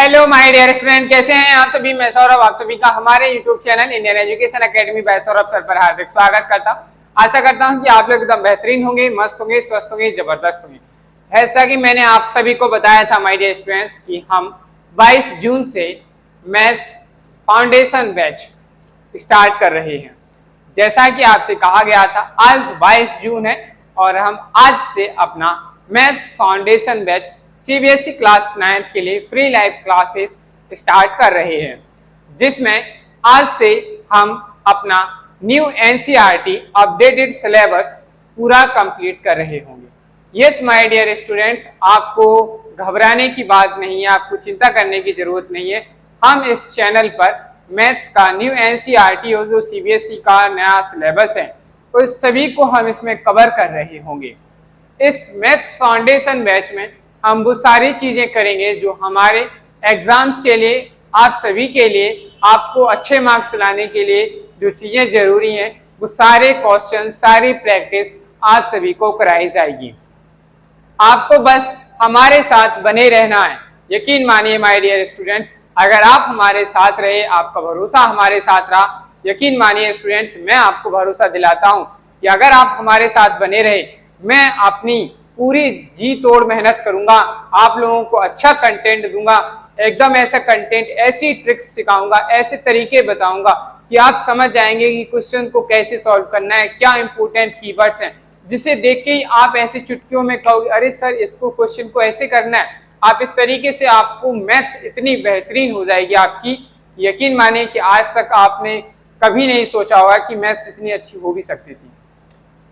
Hello my dear student, कैसे हैं आप सभी। मैं सौरभ आप सभी का हमारे YouTube channel Indian education academy by Saurabh sir पर हार्दिक स्वागत करता हूं। आशा करता हूं कि आप लोग एकदम बेहतरीन होंगे, मस्त होंगे, स्वस्थ होंगे, जबरदस्त होंगे। जैसा कि मैंने आप सभी को बताया था माय डियर स्टूडेंट्स कि हम 22 जून से मैथ फाउंडेशन बैच स्टार्ट कर रहे हैं। जैसा कि आपसे कहा गया था, आज 22 जून है और हम आज से अपना maths foundation batch CBSE class 9th के लिए फ्री लाइव क्लासेस स्टार्ट कर रहे हैं, जिसमें आज से हम अपना न्यू एनसीईआरटी अपडेटेड सिलेबस पूरा कंप्लीट कर रहे होंगे। यस माय डियर स्टूडेंट्स, आपको घबराने की बात नहीं है, आपको चिंता करने की जरूरत नहीं है। हम इस चैनल पर मैथ्स का न्यू एनसीईआरटी और जो सीबीएसई का नया सिलेबस है उस सभी को हम इसमें कवर कर रहे होंगे। इस मैथ्स फाउंडेशन बैच में हम वो सारी चीजें करेंगे जो हमारे एग्जाम्स के लिए, आप सभी के लिए, आपको अच्छे मार्क्स लाने के लिए जो चीजें जरूरी हैं वो सारे क्वेश्चन, सारी प्रैक्टिस आप सभी को कराई जाएगी। आपको बस हमारे साथ बने रहना है। यकीन मानिए माय डियर स्टूडेंट्स, अगर आप हमारे साथ रहे, आपका भरोसा हमारे साथ रहा, यकीन मानिए स्टूडेंट्स, मैं आपको भरोसा दिलाता हूं कि अगर आप हमारे साथ बने रहे, मैं अपनी पूरी जी तोड़ मेहनत करूंगा, आप लोगों को अच्छा कंटेंट दूंगा, एकदम ऐसा कंटेंट, ऐसी ट्रिक्स सिखाऊंगा, ऐसे तरीके बताऊंगा कि आप समझ जाएंगे कि क्वेश्चन को कैसे सॉल्व करना है, क्या इंपॉर्टेंट कीवर्ड्स हैं, जिसे देख के ही आप ऐसी चुटकियों में कहोगे अरे सर इसको क्वेश्चन को ऐसे करना है। आप इस तरीके से आपको मैथ्स इतनी बेहतरीन हो जाएगी आपकी, यकीन मानिए कि आज तक आपने कभी नहीं सोचा होगा कि मैथ्स इतनी अच्छी हो भी सकती थी।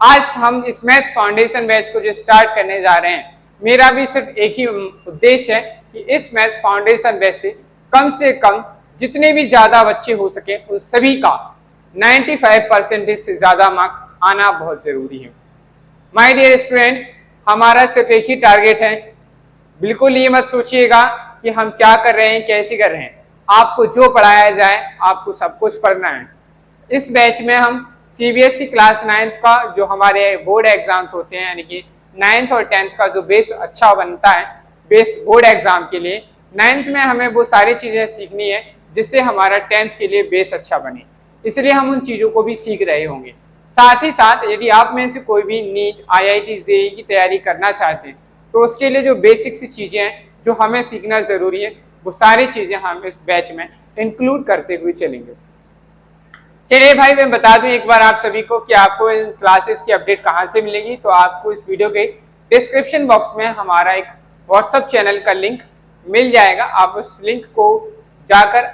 आज हम इस मैथ्स फाउंडेशन बैच को जो स्टार्ट करने जा रहे हैं, मेरा भी सिर्फ एक ही उद्देश्य है कि इस मैथ्स फाउंडेशन बैच से कम जितने भी ज्यादा बच्चे हो सके उन सभी का 95% से ज्यादा मार्क्स आना बहुत जरूरी है। माय डियर स्टूडेंट्स, हमारा सिर्फ एक ही टारगेट है। बिल्कुल ये मत सोचिएगा कि हम क्या कर रहे हैं, कैसे कर रहे हैं। आपको जो पढ़ाया जाए आपको सब कुछ पढ़ना है। इस बैच में हम सीबीएसई क्लास 9th का जो हमारे बोर्ड एग्जाम्स होते हैं, यानी कि 9th और 10th का जो बेस अच्छा बनता है बेस बोर्ड एग्जाम के लिए, 9th में हमें वो सारी चीजें सीखनी है जिससे हमारा 10th के लिए बेस अच्छा बने। इसलिए हम उन चीजों को भी सीख रहे होंगे। साथ ही साथ यदि आप में से कोई भी नीट, आईआईटी, जेईई की तैयारी करना चाहते हैं तो उसके लिए जो बेसिक सी चीजें हैं जो हमें सीखना जरूरी है, वो सारी चीजें हम इस बैच में इंक्लूड करते हुए चलेंगे। चलिए भाई, मैं बता दूं एक बार आप सभी को कि आपको इन क्लासेस की अपडेट कहां से मिलेगी। तो आपको इस वीडियो के डिस्क्रिप्शन बॉक्स में हमारा एक व्हाट्सएप चैनल का लिंक मिल जाएगा। आप उस लिंक को जाकर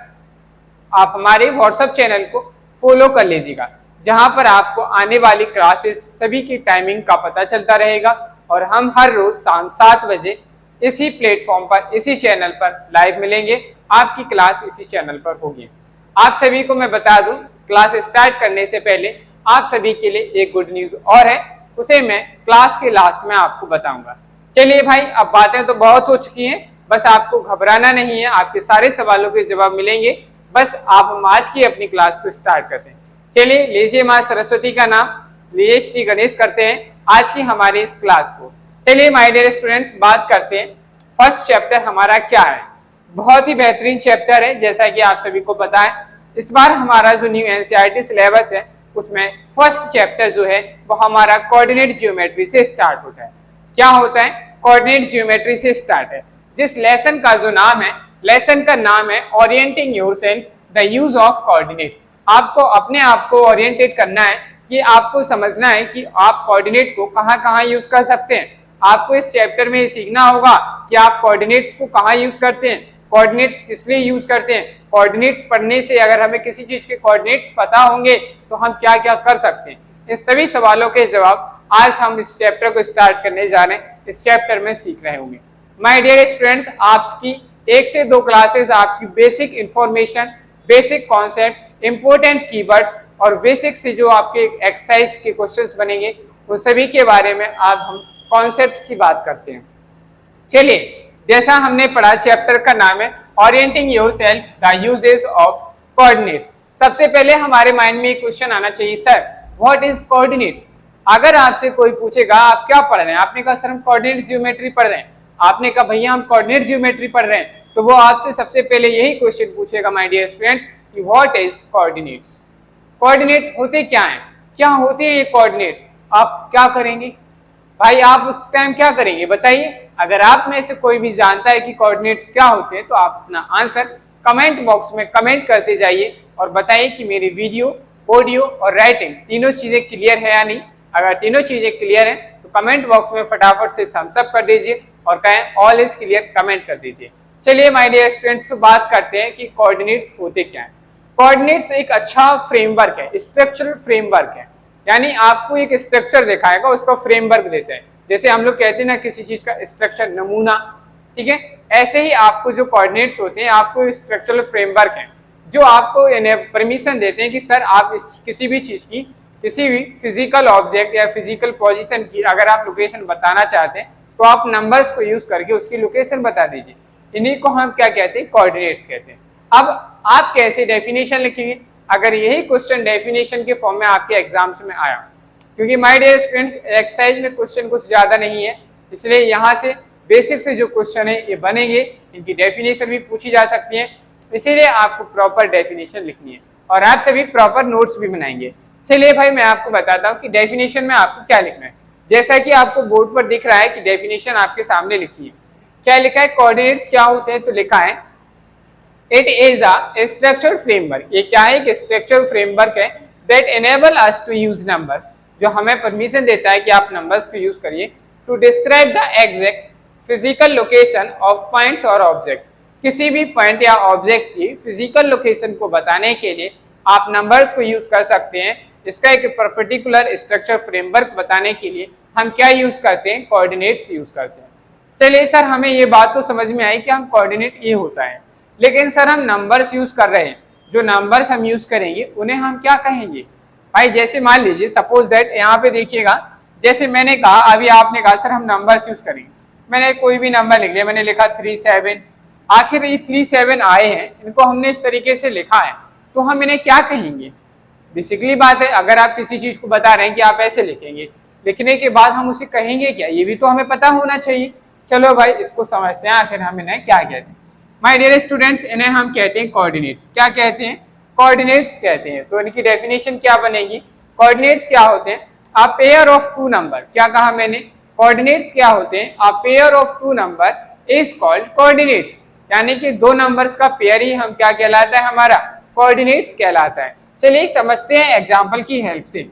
आप हमारे व्हाट्सएप चैनल को फॉलो कर लीजिएगा, जहां पर आपको आने वाली क्लासेस सभी की टाइमिंग का पता चलता रहेगा और हम हर रोज शाम 7 बजे इसी प्लेटफॉर्म पर, इसी चैनल पर लाइव मिलेंगे। आपकी क्लास इसी चैनल पर होगी। आप सभी को मैं बता दूं, क्लास स्टार्ट करने से पहले आप सभी के लिए एक गुड न्यूज और है, उसे मैं क्लास के लास्ट में आपको बताऊंगा। चलिए भाई, अब बातें तो बहुत हो चुकी हैं, बस आपको घबराना नहीं है, आपके सारे सवालों के जवाब मिलेंगे। बस आप हम आज की अपनी क्लास को स्टार्ट करते हैं। चलिए, लीजिए माँ सरस्वती का नाम, लीजिए श्री गणेश करते हैं आज की हमारी इस क्लास को। चलिए माय डियर स्टूडेंट्स, बात करते हैं फर्स्ट चैप्टर हमारा क्या है। बहुत ही बेहतरीन चैप्टर है, जैसा कि आप सभी को पता है। इस बार हमारा जो न्यू एनसीईआरटी सिलेबस है उसमें फर्स्ट चैप्टर जो है वो हमारा कोऑर्डिनेट ज्योमेट्री से स्टार्ट होता है। क्या होता है? कोऑर्डिनेट ज्योमेट्री से स्टार्ट है। जिस लेसन का जो नाम है, लेसन का नाम है orienting yourself the use of coordinate. आपको अपने आप को ओरिएंटेट करना है कि आपको समझना है कि आप कोऑर्डिनेट को कहाँ यूज कर सकते हैं। आपको इस चैप्टर में सीखना होगा कि आप कोऑर्डिनेट्स को कहाँ यूज करते हैं, कोऑर्डिनेट्स किस लिए यूज करते हैं। कोऑर्डिनेट्स पढ़ने से अगर हमें किसी चीज के कोऑर्डिनेट्स पता होंगे तो हम क्या क्या कर सकते हैं। इन सभी सवालों के जवाब आज हम इस चैप्टर को स्टार्ट करने जा रहे हैं, इस चैप्टर में सीख रहे होंगे। माय डियर स्टूडेंट्स, आपकी 1 से 2 क्लासेस आपकी basic information, basic concept, important keywords और बेसिक से जो आपके एक्सरसाइज के क्वेश्चंस बनेंगे उन सभी के बारे में आज हम कॉन्सेप्ट की बात करते हैं। चलिए, जैसा हमने पढ़ा, चैप्टर का नाम है orienting yourself the uses of coordinates. सबसे पहले हमारे माइंड में एक क्वेश्चन आना चाहिए, सर व्हाट इज कोऑर्डिनेट्स। अगर आपसे कोई पूछेगा आप क्या पढ़ रहे हैं, आपने कहा सर हम कोऑर्डिनेट ज्योमेट्री पढ़ रहे हैं, आपने कहा भैया हम कोऑर्डिनेट ज्योमेट्री पढ़ रहे हैं, तो वो आपसे सबसे पहले यही क्वेश्चन पूछेगा माय डियर स्टूडेंट्स कि व्हाट इज कोऑर्डिनेट्स। कोऑर्डिनेट होते क्या हैं, क्या होते हैं ये कोऑर्डिनेट, आप क्या करेंगे भाई, आप उस टाइम क्या करेंगे बताइए। अगर आप में से कोई भी जानता है कि कोऑर्डिनेट्स क्या होते हैं तो आप अपना आंसर कमेंट बॉक्स में कमेंट करते जाइए और बताइए कि मेरी वीडियो, ऑडियो और राइटिंग तीनों चीजें क्लियर है या नहीं। अगर तीनों चीजें क्लियर हैं तो कमेंट बॉक्स में फटाफट से थम्स अप कर दीजिए और कहें ऑल इज क्लियर कमेंट कर दीजिए। चलिए माय डियर स्टूडेंट्स, तो बात करते हैं कि कोऑर्डिनेट्स होते क्या हैं। कोऑर्डिनेट्स एक अच्छा फ्रेमवर्क है, स्ट्रक्चरल फ्रेमवर्क है, यानी आपको एक स्ट्रक्चर दिखाएगा, उसका फ्रेमवर्क देता है। जैसे हम लोग कहते हैं ना किसी चीज का स्ट्रक्चर, नमूना, ठीक है, ऐसे ही आपको जो कोऑर्डिनेट्स होते हैं आपको स्ट्रक्चरल फ्रेमवर्क है जो आपको परमिशन देते हैं कि सर आप किसी भी चीज की, किसी भी फिजिकल ऑब्जेक्ट या फिजिकल पोजीशन की अगर आप लोकेशन बताना चाहते हैं तो आप नंबर्स को यूज करके उसकी लोकेशन बता दीजिए। इन्हीं को हम क्या कहते हैं, कोऑर्डिनेट्स कहते हैं। अब आप कैसे डेफिनेशन लिखेंगे, अगर यही क्वेश्चन डेफिनेशन के फॉर्म में आपके एग्जाम्स में आया, क्योंकि माय डियर स्टूडेंट्स एक्सरसाइज में क्वेश्चन कुछ ज्यादा नहीं है, इसलिए यहाँ से बेसिक से जो क्वेश्चन है ये बनेंगे, इनकी डेफिनेशन भी पूछी जा सकती है, इसीलिए आपको प्रॉपर डेफिनेशन लिखनी है और आप सभी प्रॉपर नोट्स भी बनाएंगे। चलिए भाई मैं आपको बताता हूँ कि डेफिनेशन में आपको क्या लिखना है। जैसा कि आपको बोर्ड पर दिख रहा है कि डेफिनेशन आपके सामने लिखी है, क्या लिखा है, कोऑर्डिनेट्स क्या होते हैं, तो लिखा है it is a structure framework. ये क्या है, एक स्ट्रक्चर फ्रेमवर्क है that enable us to use numbers, जो हमें परमिशन देता है कि आप नंबर्स को यूज करिए to describe the exact physical location of points और ऑब्जेक्ट्स। किसी भी पॉइंट या ऑब्जेक्ट्स की फिजिकल लोकेशन को बताने के लिए आप नंबर्स को यूज कर सकते हैं। इसका एक पर्टिकुलर स्ट्रक्चर फ्रेमवर्क बताने के लिए हम क्या यूज करते हैं, कोऑर्डिनेट्स यूज करते हैं। चलिए सर हमें ये बात तो समझ में आई कि हम कोऑर्डिनेट ये होता है, लेकिन सर हम नंबर्स यूज कर रहे हैं, जो नंबर्स हम यूज करेंगे उन्हें हम क्या कहेंगे भाई। जैसे मान लीजिए सपोज दैट यहाँ पे देखिएगा, जैसे मैंने कहा, अभी आपने कहा सर हम नंबर्स यूज करेंगे, मैंने कोई भी नंबर लिख लिया, मैंने लिखा 37, आखिर ये 37 आए हैं, इनको हमने इस तरीके से लिखा है तो हम इन्हें क्या कहेंगे। बेसिकली बात है, अगर आप किसी चीज को बता रहे हैं कि आप ऐसे लिखेंगे, लिखने के बाद हम उसे कहेंगे क्या, ये भी तो हमें पता होना चाहिए। चलो भाई इसको समझते हैं आखिर हम इन्हें क्या कहते हैं। माय डियर स्टूडेंट्स, इन्हें हम कहते हैं कोऑर्डिनेट्स। क्या कहते हैं, कोऑर्डिनेट्स कहते हैं। तो इनकी डेफिनेशन क्या बनेगी, कोऑर्डिनेट्स क्या होते हैं, a pair of two number. क्या कहा मैंने, कोऑर्डिनेट्स क्या होते हैं, a pair of two number is called coordinates, यानी कि दो नंबर्स का पेयर ही हम क्या कहलाता है, हमारा कोऑर्डिनेट्स कहलाता है। चलिए समझते हैं एग्जांपल की हेल्प से।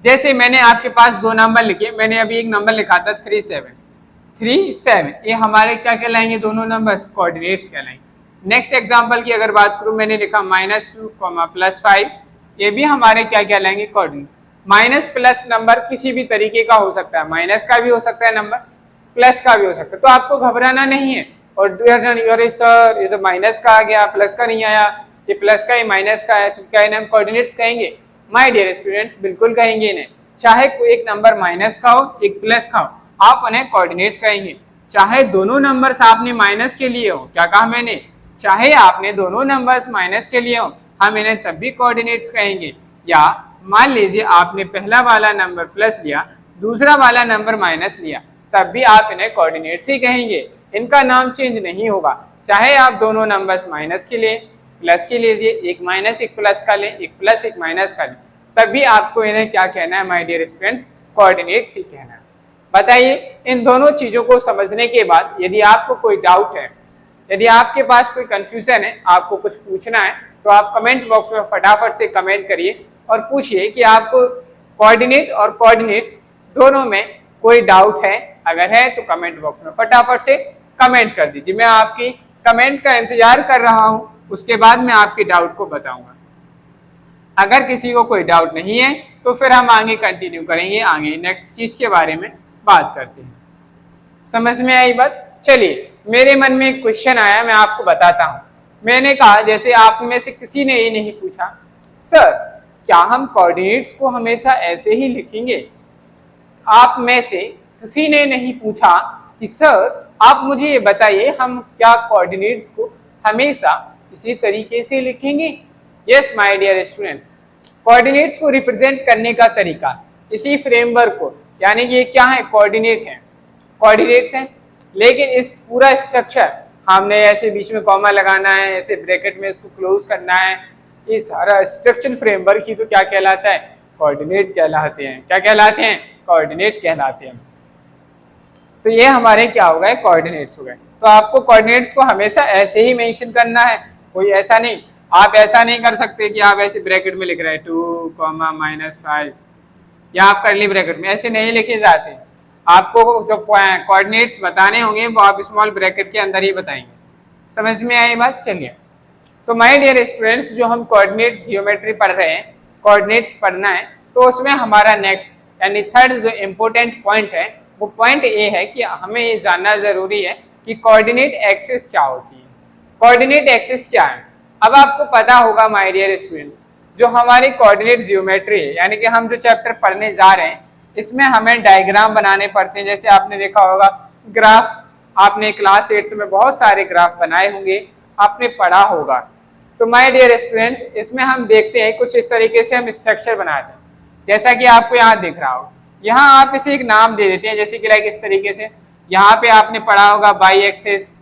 जैसे मैंने आपके पास दो नंबर लिखे, मैंने अभी एक नंबर लिखा था 37, ये हमारे क्या कहलाएंगे, दोनों नंबर्स कोऑर्डिनेट्स कहलाएंगे। नेक्स्ट एग्जांपल की अगर बात करूं, मैंने लिखा -2, +5, ये भी हमारे क्या कहलाएंगे, कोऑर्डिनेट्स। माइनस प्लस नंबर किसी भी तरीके का हो सकता है, माइनस का भी हो सकता है नंबर, प्लस का भी हो सकता है, तो आपको घबराना नहीं है। और अरे सर ये तो माइनस का आ गया, प्लस का नहीं आया, ये प्लस का, ये माइनस का है, तो क्या इन्हें हम कोऑर्डिनेट्स कहेंगे। माय डियर स्टूडेंट्स बिल्कुल कहेंगे इन्हें, चाहे कोई एक नंबर माइनस का हो एक प्लस का हो, आप उन्हें कोऑर्डिनेट्स कहेंगे। चाहे दोनों नंबर्स आपने माइनस के लिए हो, क्या कहा मैंने, चाहे आपने दोनों नंबर्स माइनस के लिए हो, हम इन्हें तब भी कोऑर्डिनेट्स कहेंगे। या मान लीजिए आपने पहला वाला नंबर प्लस लिया, दूसरा वाला नंबर माइनस लिया, तब भी आप इन्हें कोऑर्डिनेट्स ही कहेंगे, इनका नाम चेंज नहीं होगा। चाहे आप दोनों नंबर्स माइनस के लिए प्लस के लीजिए, एक माइनस एक प्लस का लें, एक प्लस एक माइनस का लें, तब भी आपको इन्हें क्या कहना है माय डियर स्टूडेंट्स, कोऑर्डिनेट्स ही कहना है। बताइए इन दोनों चीजों को समझने के बाद यदि आपको कोई डाउट है, यदि आपके पास कोई कंफ्यूजन है, आपको कुछ पूछना है, तो आप कमेंट बॉक्स में फटाफट से कमेंट करिए और पूछिए कि आपको कोऑर्डिनेट और कोऑर्डिनेट्स दोनों में कोई डाउट है। अगर है तो कमेंट बॉक्स में फटाफट से कमेंट कर दीजिए, मैं आपकी कमेंट का इंतजार कर रहा हूं, उसके बाद मैं आपके डाउट को बताऊंगा। अगर किसी को कोई डाउट नहीं है तो फिर हम आगे कंटिन्यू करेंगे, आगे नेक्स्ट चीज के बारे में बात करते हैं। समझ में आई बात। चलिए मेरे मन में एक क्वेश्चन आया, मैं आपको बताता हूं। मैंने कहा जैसे आप में से किसी ने ये नहीं पूछा, सर क्या हम कोऑर्डिनेट्स को हमेशा ऐसे ही लिखेंगे। आप में से किसी ने नहीं पूछा कि सर आप मुझे ये बताइए हम क्या कोऑर्डिनेट्स को हमेशा इसी तरीके से लिखेंगे। Yes my dear students, coordinates को रिप्रेजेंट करने का तरीका इसी फ्रेमवर्क को, यानी कि ये क्या है, कोऑर्डिनेट है, कोऑर्डिनेट्स हैं, लेकिन इस पूरा स्ट्रक्चर हमने ऐसे बीच में कॉमा लगाना है, ऐसे ब्रैकेट में इसको क्लोज करना है, ये सारा स्ट्रक्चर फ्रेमवर्क ही तो क्या कहलाता है, कोऑर्डिनेट कहलाते हैं। क्या कहलाते हैं, कोऑर्डिनेट कहलाते हैं। तो ये हमारे क्या हो गए, कोऑर्डिनेट्स हो गए। तो आपको कोऑर्डिनेट्स को हमेशा ऐसे ही मेंशन करना है, कोई ऐसा नहीं, आप ऐसा नहीं कर सकते कि आप ऐसे ब्रैकेट में लिख रहे हैं 2, या आप करली ब्रैकेट में, ऐसे नहीं लिखे जाते। आपको जो कोऑर्डिनेट्स बताने होंगे वो आप स्मॉल ब्रैकेट के अंदर ही बताएंगे। समझ में आई बात? चलिए, तो माय डियर स्टूडेंट्स, जो हम कोऑर्डिनेट जियोमेट्री पढ़ रहे हैं, कोऑर्डिनेट्स पढ़ना है, तो उसमें हमारा नेक्स्ट यानी थर्ड जो इम्पोर्टेंट पॉइंट है वो पॉइंट ये है कि हमें ये जानना जरूरी है कि कोऑर्डिनेट एक्सिस क्या होती है। कोऑर्डिनेट एक्सिस क्या है? अब आपको पता होगा माय डियर स्टूडेंट्स, जो हमारी कोऑर्डिनेट जियोमेट्री है यानी कि हम जो चैप्टर पढ़ने जा रहे हैं इसमें हमें डायग्राम बनाने पड़ते हैं। जैसे आपने देखा होगा ग्राफ, आपने क्लास 8 में बहुत सारे ग्राफ बनाए होंगे, आपने पढ़ा होगा। तो माय डियर स्टूडेंट्स, इसमें हम देखते हैं कुछ इस तरीके से हम स्ट्रक्चर बनाते हैं, जैसा कि आपको यहाँ दिख रहा हो। यहाँ आप इसे एक नाम दे देते हैं, जैसे कि लाइक इस तरीके से। यहाँ पे आपने पढ़ा होगा बाई एक्सिस,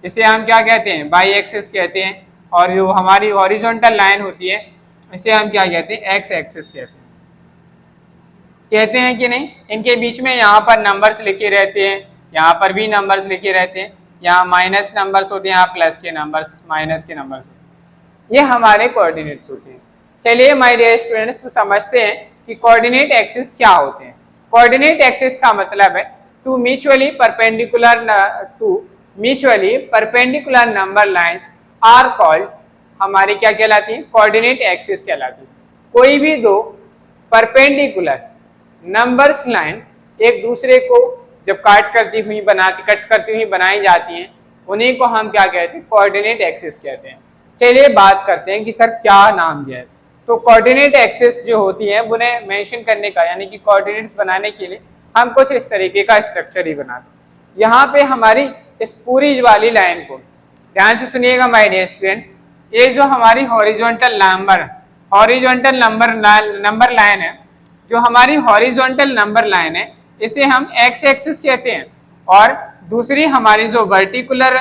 इसे हम क्या कहते हैं, बाई एक्सिस कहते हैं। और जो हमारी हॉरिजॉन्टल लाइन होती है इसे हम क्या कहते हैं, एक्स एक्सिस कहते हैं कि नहीं। इनके बीच में यहाँ पर नंबर्स लिखे रहते हैं, यहाँ पर भी नंबर्स लिखे रहते हैं, यहाँ माइनस नंबर्स होते हैं, यहाँ प्लस के नंबर्स, माइनस के नंबर्स, ये हमारे कोऑर्डिनेट्स होते हैं। चलिए माय डियर स्टूडेंट्स, तो समझते हैं कि कोऑर्डिनेट एक्सिस क्या होते हैं। कोऑर्डिनेट एक्सिस का मतलब है two mutually perpendicular number lines are called, हमारी क्या कहलाती है, कोऑर्डिनेट एक्सिस कहलाती है। कोई भी दो परपेंडिकुलर नंबर्स लाइन एक दूसरे को जब कट करती हुई बनाई जाती हैं, उन्हीं को हम क्या कहते हैं, कोऑर्डिनेट एक्सिस कहते हैं। चलिए बात करते हैं कि सर क्या नाम दिया है। तो कोऑर्डिनेट एक्सिस जो होती है उन्हें मेंशन करने का यानी कि कोऑर्डिनेट्स बनाने के लिए हम कुछ इस तरीके का स्ट्रक्चर ही बनाते हैं। यहाँ पे हमारी इस पूरी वाली लाइन को ध्यान से सुनिएगा माय डियर स्टूडेंट्स, ये जो हमारी हॉरिजॉन्टल नंबर लाइन है, जो हमारी हॉरिजॉन्टल नंबर लाइन है इसे हम एक्स एक्सिस कहते हैं। और दूसरी हमारी जो वर्टिकुलर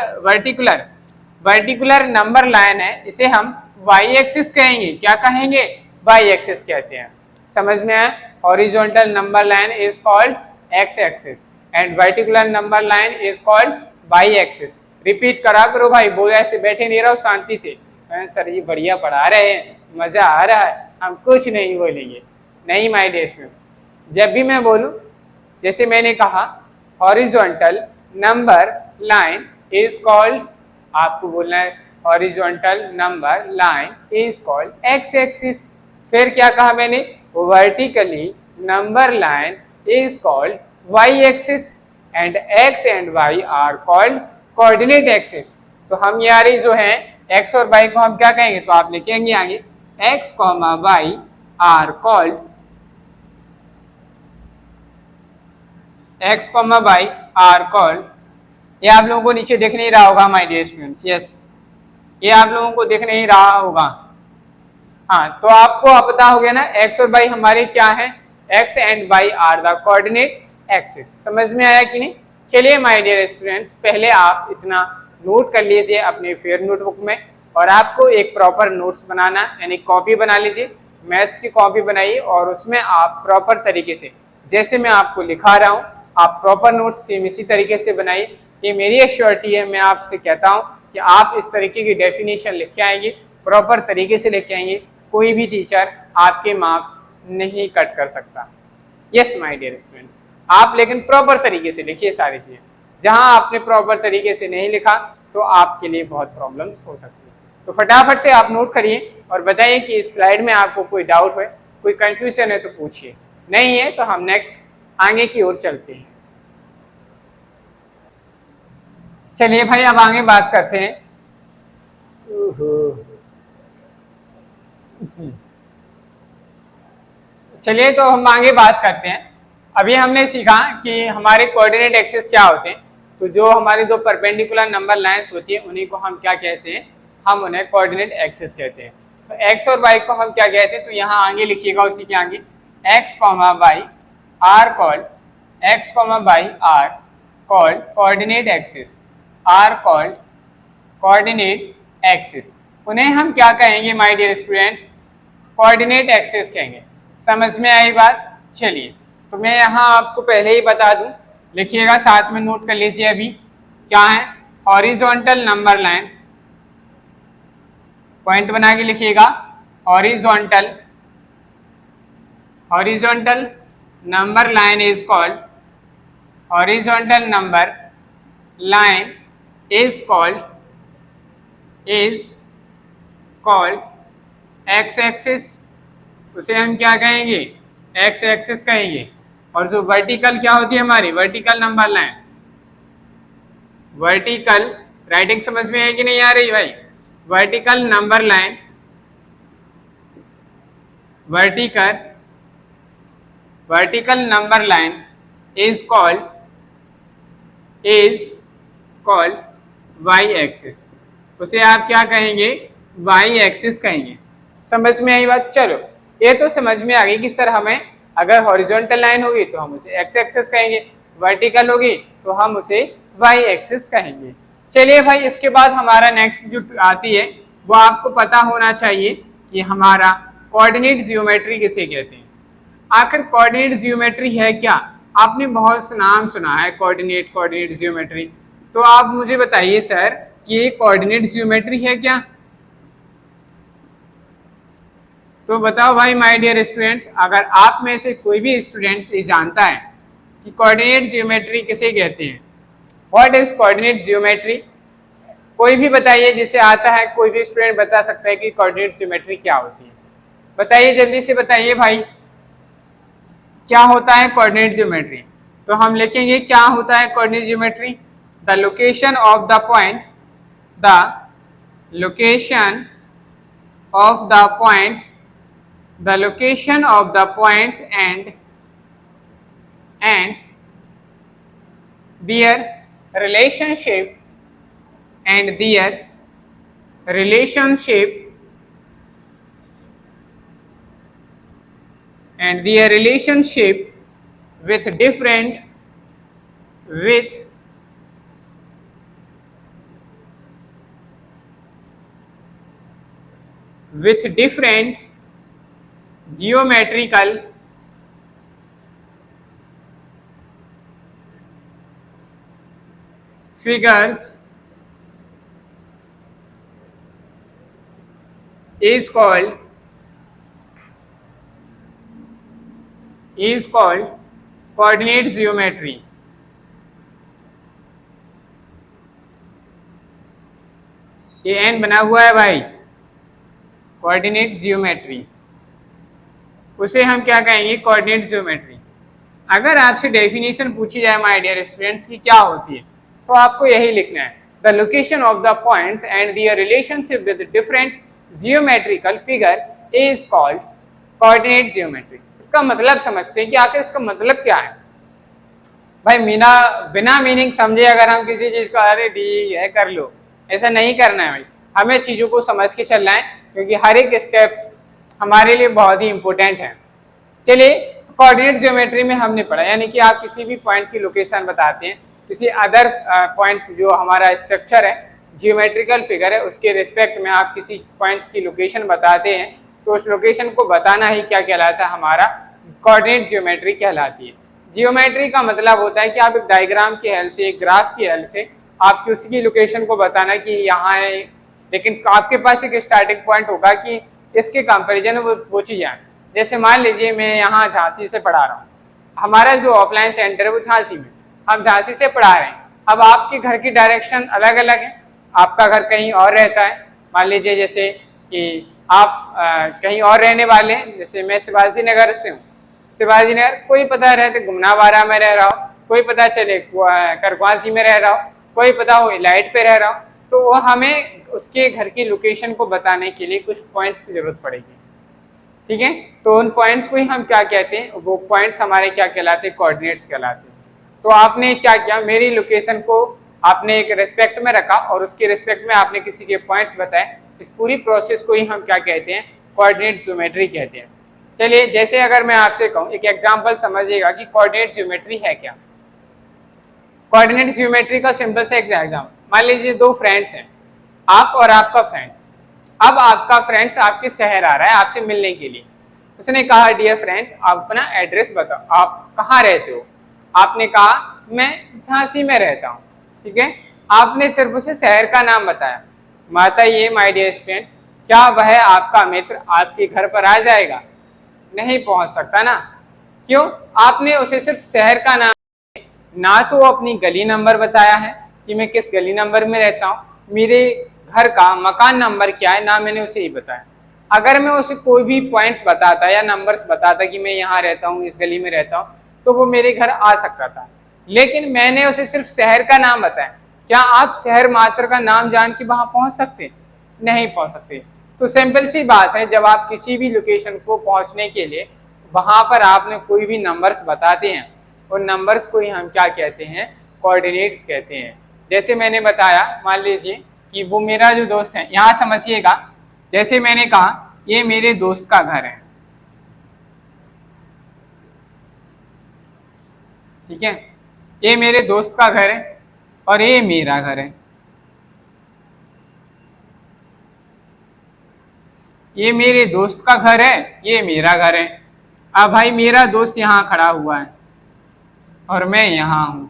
नंबर लाइन है इसे हम वाई एक्सिस कहेंगे। क्या कहेंगे, वाई एक्सिस कहते हैं। समझ में आया? Horizontal number line is called X axis and verticular number line is called Y axis. Repeat करा करो भाई, बोल ऐसे बैठे नहीं रहो शांति से, सर ये बढ़िया पढ़ा रहे हैं, मजा आ रहा है, हम कुछ नहीं बोलेंगे। नहीं माय डियर स्टूडेंट, जब भी मैं बोलूं, जैसे मैंने कहा horizontal number line is called, आपको बोलना है horizontal number line is called X axis. फिर क्या कहा मैंने, vertically number line is called Y axis and X and Y are called coordinate axis. तो हम यारी जो है एक्स और वाई को हम क्या कहेंगे, तो आप लिखेंगे आगे X comma Y are called, X comma Y are called, ये आप लोगों को नीचे दिख नहीं रहा होगा माय डियर स्टूडेंट्स, यस ये आप लोगों को दिख नहीं रहा होगा। हाँ, तो आपको आप पता हो गया ना, एक्स और वाई हमारे क्या है, X and Y are the coordinate axis. समझ में आया कि नहीं? चलिए माय डियर स्टूडेंट्स, पहले आप इतना नोट कर लीजिए अपने फेयर नोटबुक में, और आपको एक प्रॉपर नोट्स बनाना यानी कॉपी बना लीजिए, मैथ्स की कॉपी बनाइए और उसमें आप प्रॉपर तरीके से जैसे मैं आपको लिखा रहा हूँ आप प्रॉपर नोट्स सेम इसी तरीके से बनाइए। ये मेरी एश्योरिटी है, मैं आपसे कहता हूँ कि आप इस तरीके की डेफिनेशन लिख के आएंगे, प्रॉपर तरीके से लिख के आएंगे, कोई भी टीचर आपके मार्क्स नहीं कट कर सकता। यस माय डियर स्टूडेंट्स, आप लेकिन प्रॉपर तरीके से लिखिए सारी चीजें। जहां आपने प्रॉपर तरीके से नहीं लिखा तो आपके लिए बहुत प्रॉब्लम्स हो सकती है। तो फटाफट से आप नोट करिए और बताइए कि इस स्लाइड में आपको कोई डाउट है, कोई कंफ्यूजन है तो पूछिए, नहीं है तो हम नेक्स्ट आगे की ओर चलते हैं। चलिए भाई अब आगे बात करते हैं। चलिए तो हम आगे बात करते हैं। अभी हमने सीखा कि हमारे कोऑर्डिनेट एक्सिस क्या होते हैं। तो जो हमारी दो परपेंडिकुलर नंबर लाइंस होती है उन्हीं को हम क्या कहते हैं, हम उन्हें कोऑर्डिनेट एक्सिस कहते हैं। तो एक्स और वाई को हम क्या कहते हैं, तो यहाँ आगे लिखिएगा उसी के आगे X comma Y are called, X comma Y are called coordinate axis, are called coordinate axis, उन्हें हम क्या कहेंगे my dear students? Coordinate axis कहेंगे। समझ में आई बात? चलिए, तो मैं यहाँ आपको पहले ही बता दूं, लिखिएगा साथ में, नोट कर लीजिए अभी। क्या है? हॉरिजॉन्टल नंबर लाइन, पॉइंट बना के लिखिएगा। Horizontal number line is called, horizontal number line is called x axis, उसे हम क्या कहेंगे? x axis कहेंगे। और जो वर्टिकल क्या होती है हमारी? Vertical number line, vertical writing समझ में है कि नहीं आ रही भाई? Vertical number line, vertical number line is called y axis, उसे आप क्या कहेंगे? y एक्सिस कहेंगे। समझ में आई बात? चलो, ये तो समझ में आ गई कि सर हमें अगर हॉरिजॉन्टल लाइन होगी तो हम उसे x एक्सिस कहेंगे, वर्टिकल होगी तो हम उसे y एक्सिस कहेंगे। चलिए भाई, इसके बाद हमारा नेक्स्ट जो आती है वो आपको पता होना चाहिए कि हमारा कोऑर्डिनेट ज्योमेट्री किसे कहते हैं। आखिर कोऑर्डिनेट ज्योमेट्री है क्या? आपने बहुत से नाम सुना है, कोऑर्डिनेट ज्योमेट्री, तो आप मुझे बताइए सर कि ये कोऑर्डिनेट ज्योमेट्री है क्या? तो बताओ भाई माय डियर स्टूडेंट्स, अगर आप में से कोई भी स्टूडेंट्स ये जानता है कि कोऑर्डिनेट ज्योमेट्री किसे कहते हैं, व्हाट इज कोऑर्डिनेट ज्योमेट्री, कोई भी बताइए, जिसे आता है कोई भी स्टूडेंट बता सकता है कि कोऑर्डिनेट ज्योमेट्री क्या होती है। बताइए, जल्दी से बताइए भाई, क्या होता है कोऑर्डिनेट ज्योमेट्री? तो हम लिखेंगे क्या होता है coordinate geometry? The location of the point, the location of the points, the location of the points and their relationship and their relationship with different geometrical figures is called coordinate geometry। ये N बना हुआ है भाई, coordinate geometry, उसे हम क्या कहेंगे? Coordinate geometry. अगर आपसे डेफिनेशन पूछी जाए माय डियर स्टूडेंट्स की क्या होती है, तो आपको यही लिखना है, the location of the points and their relationship with different geometrical figure is called coordinate geometry. इसका मतलब समझते हैं कि आखिर इसका मतलब क्या है भाई। बिना मीनिंग समझे अगर हम किसी चीज को अरे डी है कर लो, ऐसा नहीं करना है भाई। हमें चीजों को समझ के चलना है, क्योंकि हर एक स्टेप हमारे लिए बहुत ही इंपॉर्टेंट है। चलिए, कोऑर्डिनेट ज्योमेट्री में हमने पढ़ा, यानी कि आप किसी भी पॉइंट की लोकेशन बताते हैं, किसी अदर पॉइंट्स जो हमारा स्ट्रक्चर है, जियोमेट्रिकल फिगर है, उसके रिस्पेक्ट में आप किसी पॉइंट्स की लोकेशन बताते हैं, तो उस लोकेशन को बताना ही क्या कहलाता है? हमारा कोऑर्डिनेट ज्योमेट्री कहलाती है। जियोमेट्री का मतलब होता है कि आप एक डायग्राम की हेल्प से, एक ग्राफ की हेल्प से आप उसकी लोकेशन को बताना कि यहाँ है, लेकिन आपके पास एक स्टार्टिंग पॉइंट होगा कि इसके कंपैरिजन में वो चीज़ है। जैसे मान लीजिए मैं यहाँ झांसी से पढ़ा रहा हूँ, हमारा जो ऑफलाइन सेंटर है वो झांसी में, हम झांसी से पढ़ा रहे हैं। अब आपके घर की डायरेक्शन अलग अलग है, आपका घर कहीं और रहता है, मान लीजिए जैसे कि आप कहीं और रहने वाले हैं, जैसे मैं शिवाजी नगर से हूँ, शिवाजी नगर, कोई पता रहते गुमनाबारा में रह रहा हो, कोई पता चले करकवासी में रह रहा हो, कोई पता हो लाइट पे रह रहा हो, तो वो हमें उसके घर की लोकेशन को बताने के लिए कुछ पॉइंट्स की जरूरत पड़ेगी। ठीक है, तो उन पॉइंट्स को ही हम क्या कहते हैं? वो पॉइंट्स हमारे क्या कहलाते हैं? कोऑर्डिनेट्स कहलाते हैं। तो आपने क्या किया, मेरी लोकेशन को आपने एक रेस्पेक्ट में रखा और उसके रेस्पेक्ट में आपने किसी के पॉइंट्स बताए, इस पूरी प्रोसेस को ही हम क्या कहते हैं? कोऑर्डिनेट ज्योमेट्री कहते हैं। चलिए, जैसे अगर मैं आपसे कहूँ, एक एग्जांपल समझिएगा कि कोऑर्डिनेट ज्योमेट्री है क्या। कोऑर्डिनेट ज्योमेट्री का सिंपल सा एग्जांपल, मान लीजिए दो फ्रेंड्स हैं, आप और आपका फ्रेंड्स। अब आपका फ्रेंड्स आपके शहर आ रहा है आपसे मिलने के लिए। उसने कहा डियर फ्रेंड्स आप अपना एड्रेस बताओ, आप कहाँ रहते हो। आपने कहा मैं झांसी में रहता हूँ, ठीक है। आपने सिर्फ उसे शहर का नाम बताया। बताइए माय डियर स्टूडेंट्स, क्या वह आपका मित्र आपके घर पर आ जाएगा? नहीं पहुंच सकता ना। क्यों? आपने उसे सिर्फ शहर का नाम, ना तो अपनी गली नंबर बताया है कि मैं किस गली नंबर में रहता हूँ, मेरे घर का मकान नंबर क्या है, ना मैंने उसे ये बताया। अगर मैं उसे कोई भी पॉइंट्स बताता या नंबर्स बताता कि मैं यहाँ रहता हूँ, इस गली में रहता हूँ, तो वो मेरे घर आ सकता था। लेकिन मैंने उसे सिर्फ शहर का नाम बताया। क्या आप शहर मात्र का नाम जान के वहां पहुंच सकते? नहीं पहुंच सकते। तो सिंपल सी बात है, जब आप किसी भी लोकेशन को पहुंचने के लिए वहां पर आपने कोई भी नंबर्स बताते हैं, उन नंबर्स को ही हम क्या कहते हैं? कोऑर्डिनेट्स कहते हैं। जैसे मैंने बताया, मान लीजिए कि वो मेरा जो दोस्त है, यहाँ समझिएगा, जैसे मैंने कहा ये मेरे दोस्त का घर है, ठीक है, ये मेरे दोस्त का घर है और ये मेरा घर है। ये मेरे दोस्त का घर है, ये मेरा घर है। अब भाई मेरा दोस्त यहाँ खड़ा हुआ है और मैं यहाँ हूं।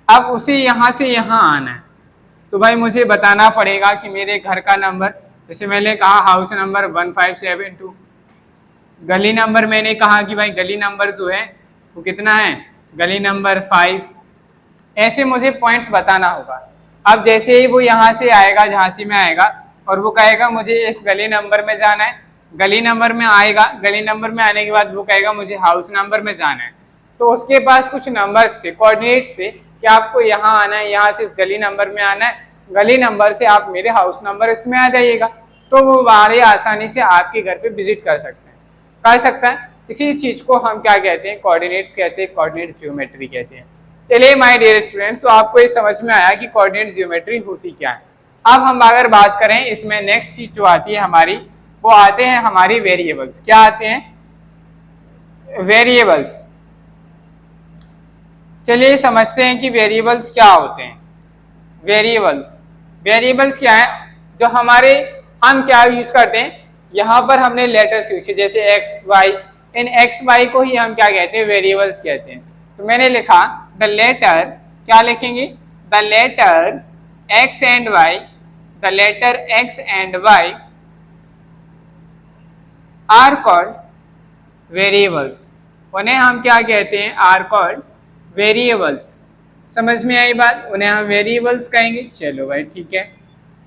अब उसे यहाँ से यहाँ आना है, तो भाई मुझे बताना पड़ेगा कि मेरे घर का नंबर, जैसे मैंने कहा हाउस नंबर 1572, गली नंबर मैंने कहा कि भाई गली नंबर जो है वो कितना है, गली नंबर 5। ऐसे मुझे पॉइंट्स बताना होगा। अब जैसे ही वो यहाँ से आएगा, झांसी में आएगा, और वो कहेगा मुझे इस गली नंबर में जाना है, गली नंबर में आएगा, गली नंबर में आने के बाद वो कहेगा मुझे हाउस नंबर में जाना है, तो उसके पास कुछ नंबर्स थे, कोऑर्डिनेट्स थे कि आपको यहाँ आना है, यहाँ से इस गली नंबर में आना है, गली नंबर से आप मेरे हाउस नंबर इसमें आ जाइएगा, तो वो बड़े आसानी से आपके घर पे विजिट कर सकते हैं, कर सकता है। इसी चीज को हम क्या कहते हैं? कोऑर्डिनेट्स कहते हैं, कोऑर्डिनेट ज्योमेट्री कहते हैं। चलिए माय डियर स्टूडेंट्स, तो आपको ये समझ में आया कि कोऑर्डिनेट ज्योमेट्री होती क्या है। अब हम अगर बात करें इसमें, नेक्स्ट चीज जो आती है हमारी, वो आते हैं हमारी वेरिएबल्स। क्या आते हैं? वेरिएबल्स। चलिए समझते हैं कि वेरिएबल्स क्या होते हैं। वेरिएबल्स, वेरिएबल्स क्या है? जो हमारे, हम क्या यूज करते हैं, यहाँ पर हमने लेटर्स यूज किए, जैसे एक्स वाई, इन एक्स वाई को ही हम क्या कहते हैं? वेरिएबल्स कहते हैं। तो मैंने लिखा द लेटर, क्या लिखेंगे? The letter X and Y, the letter X and Y are called variables. उन्हें हम क्या कहते हैं? Are called variables. समझ में आई बात? उन्हें हम वेरिएबल्स कहेंगे। चलो भाई ठीक है,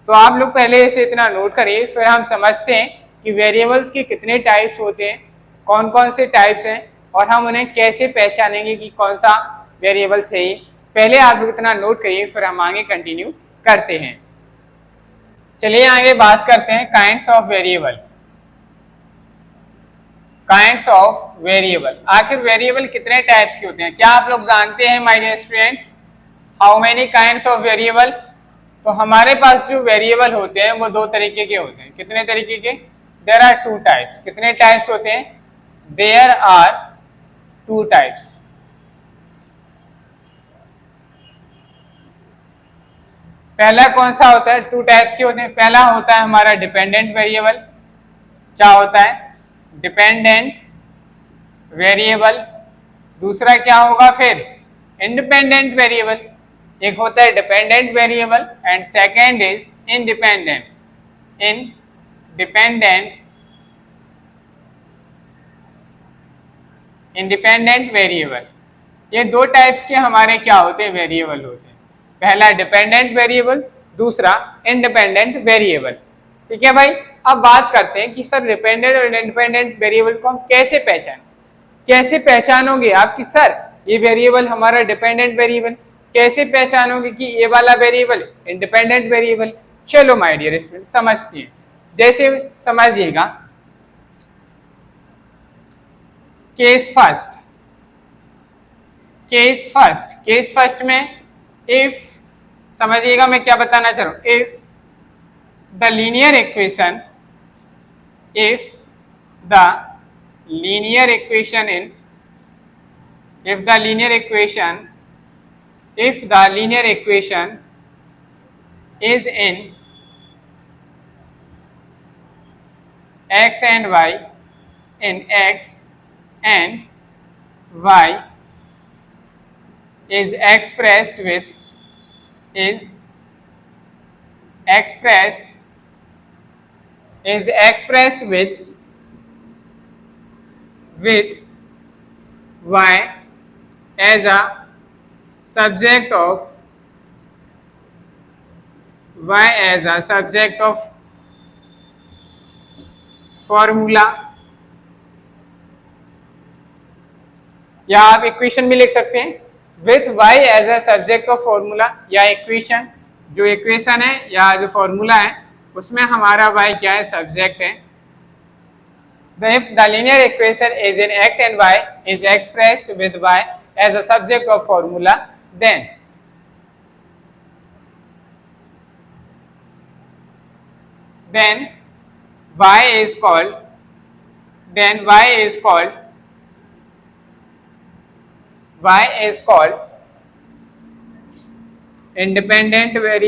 तो आप लोग पहले इसे इतना नोट करिए, फिर हम समझते हैं कि वेरिएबल्स के कितने टाइप्स होते हैं, कौन कौन से टाइप्स हैं, और हम उन्हें कैसे पहचानेंगे कि कौन सा वेरिएबल सही। पहले आप लोग इतना नोट करिए, फिर हम आगे कंटिन्यू करते हैं। चलिए आगे बात करते हैं kinds of variable. Kinds of variable, आखिर वेरिएबल कितने टाइप्स के होते हैं? क्या आप लोग जानते हैं my dear students? How many kinds of variable? तो हमारे पास जो वेरिएबल होते हैं वो दो तरीके के होते हैं। कितने तरीके के? There are two types. कितने टाइप्स होते हैं? There are two types. पहला कौन सा होता है? टू टाइप्स के होते हैं। पहला होता है हमारा डिपेंडेंट वेरिएबल। क्या होता है? Dependent variable. दूसरा क्या होगा फिर? Independent variable. एक होता है dependent variable and second is independent. Independent variable. ये दो टाइप्स के हमारे क्या होते हैं? वेरिएबल होते हैं। पहला डिपेंडेंट वेरिएबल, दूसरा इंडिपेंडेंट वेरिएबल। ठीक है भाई। अब बात करते हैं कि सर डिपेंडेंट और इंडिपेंडेंट वेरिएबल को हम कैसे पहचानें? कैसे पहचानोगे आप कि सर ये वेरिएबल हमारा डिपेंडेंट वेरिएबल? कैसे पहचानोगे कि ये वाला वेरिएबल इंडिपेंडेंट वेरिएबल? चलो माय डियर स्टूडेंट समझते हैं। जैसे समझिएगा, केस फर्स्ट। केस फर्स्ट में इफ, समझिएगा मैं क्या बताना चाह रहा हूं, if the linear equation, if the linear equation if the linear equation is in x and y, in x and y is expressed with y as a subject of formula, या आप equation भी लिख सकते हैं with y as a subject of formula, या equation जो equation है या जो फॉर्मूला है उसमें हमारा y क्या है, सब्जेक्ट है. If the linear equation is in x and y is expressed with y as a subject of formula, then y is called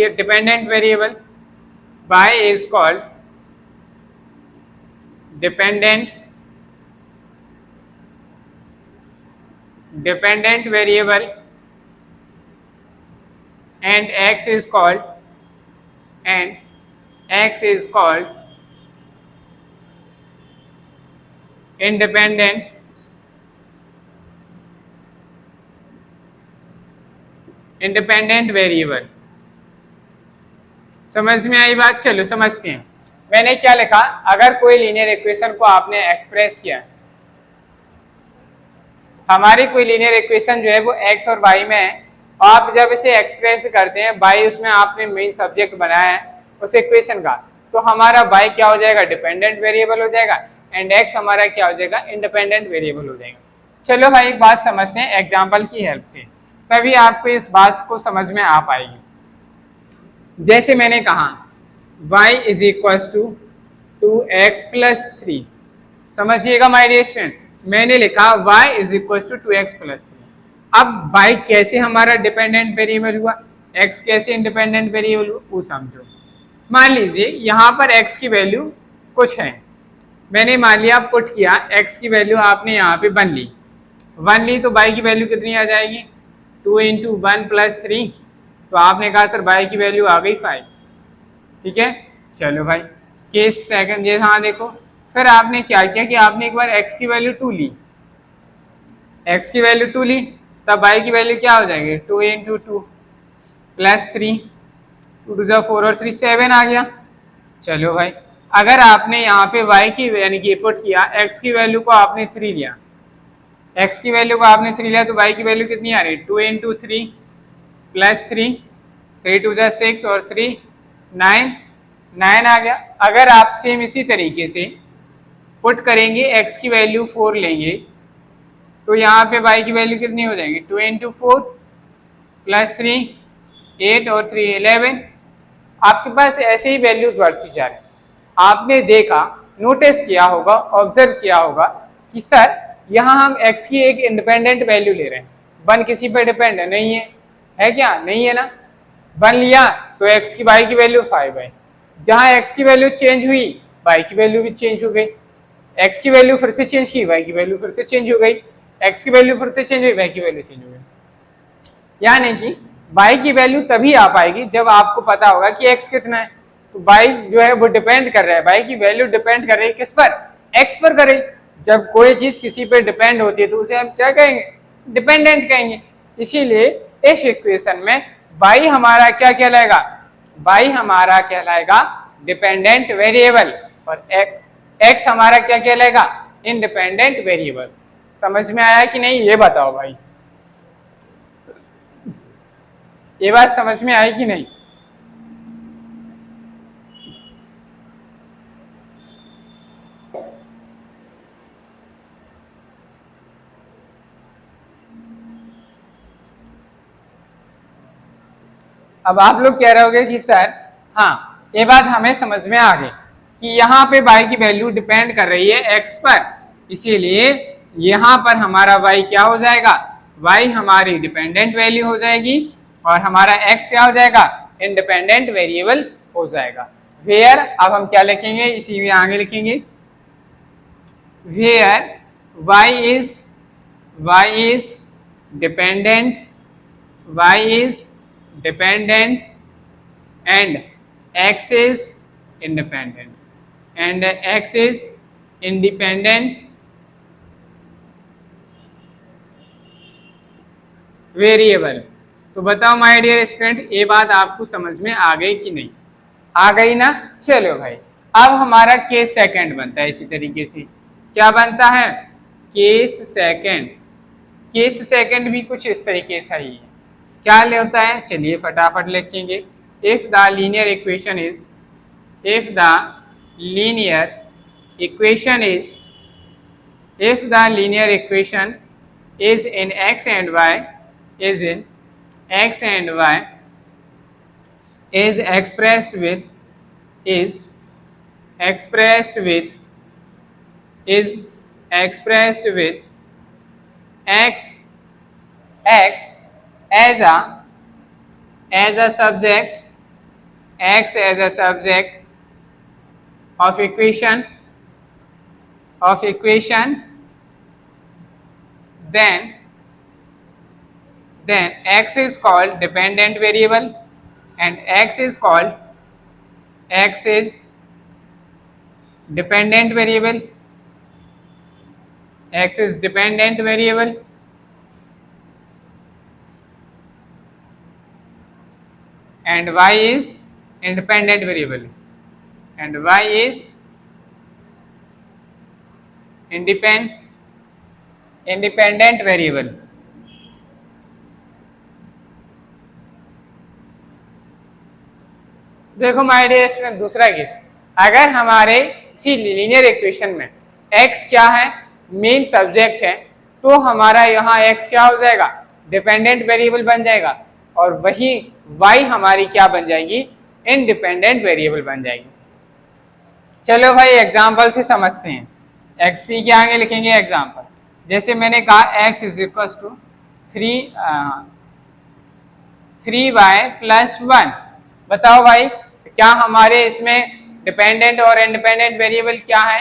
independent variable. Y is called dependent variable, and x is called independent variable. समझ में आई बात? चलो समझते हैं. मैंने क्या लिखा, अगर कोई लीनियर इक्वेशन को आपने एक्सप्रेस किया, हमारी कोई लीनियर इक्वेशन जो है वो x और y में है, आप जब इसे एक्सप्रेस करते हैं, y उसमें आपने मेन सब्जेक्ट बनाया है उस इक्वेशन का, तो हमारा y क्या हो जाएगा, डिपेंडेंट वेरिएबल हो जाएगा, एंड x हमारा क्या हो जाएगा, इंडिपेंडेंट वेरिएबल हो जाएगा. चलो भाई एक बात समझते हैं एग्जाम्पल की हेल्प से, तभी आपको इस बात को समझ में आ पाएगी. जैसे मैंने कहा y is equal to 2x plus 3. समझिएगा माय डियर स्टूडेंट, मैंने लिखा y is equal to 2x plus 3. अब y कैसे हमारा डिपेंडेंट वेरिएबल हुआ, x कैसे इंडिपेंडेंट वेरिएबल हुआ, वो समझो. मान लीजिए यहाँ पर x की वैल्यू कुछ है, मैंने मान लिया पुट किया, x की वैल्यू आपने यहाँ पे 1 ली, तो y की वैल्यू कितनी आ जाएगी, 2 इंटू 1 प्लस 3. तो आपने कहा सर y की वैल्यू आ गई 5. ठीक है, चलो भाई केस सेकंड, ये हाँ देखो, फिर आपने क्या किया कि आपने एक बार x की वैल्यू 2 ली, तब y की वैल्यू क्या हो जाएगी, 2 इंटू 2 प्लस 3, 2 टू 4 और 3 7 आ गया. चलो भाई, अगर आपने यहाँ पे y की यानी कि पुट किया, x की वैल्यू को आपने 3 लिया, तो y की वैल्यू कितनी आ रही है, 2 इंटू 3 प्लस 3, 3 टू 6 और 3 9 आ गया. अगर आप सेम इसी तरीके से पुट करेंगे, x की वैल्यू 4 लेंगे, तो यहाँ पे y की वैल्यू कितनी हो जाएगी, 2 इंटू 4 प्लस 3 8 और 3 11. आपके पास ऐसे ही वैल्यूज बढ़ती जा रही. आपने देखा, नोटिस किया होगा, ऑब्जर्व किया होगा कि सर यहाँ हम x की एक इंडिपेंडेंट वैल्यू ले रहे हैं, 1 किसी पर डिपेंड नहीं है क्या, नहीं है ना. 1 लिया तो x की y की वैल्यू 5 है, जहाँ x की वैल्यू चेंज हुई y की वैल्यू भी चेंज हो गई, x की वैल्यू फिर से चेंज की, y की वैल्यू फिर से चेंज हो गई, x की वैल्यू फिर से चेंज हुई, y की वैल्यू चेंज हो गई. यानी कि y की वैल्यू तभी आ पाएगी जब आपको पता होगा कि x कितना है. तो y जो है वो डिपेंड कर रहा है, y की वैल्यू डिपेंड कर रही है किस पर, x पर कर रही. जब कोई चीज किसी पर डिपेंड होती है तो उसे हम क्या कहेंगे, डिपेंडेंट कहेंगे. इसीलिए इस इक्वेशन में y हमारा क्या कहलाएगा, डिपेंडेंट वेरिएबल, और x हमारा क्या कहलाएगा, इंडिपेंडेंट वेरिएबल. समझ में आया कि नहीं, ये बताओ भाई, ये बात समझ में आई कि नहीं. अब आप लोग कह रहे होंगे कि सर हाँ ये बात हमें समझ में आ गई कि यहाँ पे y की वैल्यू डिपेंड कर रही है x पर, इसीलिए यहाँ पर हमारा y क्या हो जाएगा, y हमारी डिपेंडेंट वैल्यू हो जाएगी, और हमारा x क्या हो जाएगा, इंडिपेंडेंट वेरिएबल हो जाएगा। वेयर अब हम क्या लिखेंगे, इसी में आगे लिखेंगे where y is dependent and x is independent variable. तो बताओ माय डियर स्टूडेंट, ये बात आपको समझ में आ गई कि नहीं, आ गई ना। चलो भाई, अब हमारा केस सेकंड बनता है इसी तरीके से। क्या बनता है, केस सेकंड। केस सेकंड भी कुछ इस तरीके से ही है। क्या ले होता है, चलिए फटाफट लिखेंगे। If the linear equation is if the linear equation is in x and y is expressed with x as a subject of equation, then x is called dependent variable and x is dependent variable and y is independent variable and y is independent variable. देखो my dear student, दूसरा case, अगर हमारे इसी linear equation में x क्या है, main subject है, तो हमारा यहाँ x क्या हो जाएगा, डिपेंडेंट वेरिएबल बन जाएगा, और वही y हमारी क्या बन जाएगी, इंडिपेंडेंट वेरिएबल बन जाएगी। चलो भाई एग्जाम्पल से समझते हैं। एक्स सी के आगे लिखेंगे एग्जाम्पल। जैसे मैंने कहा x is equal to 3y+1। बताओ भाई, क्या हमारे इसमें डिपेंडेंट और इंडिपेंडेंट वेरिएबल क्या है,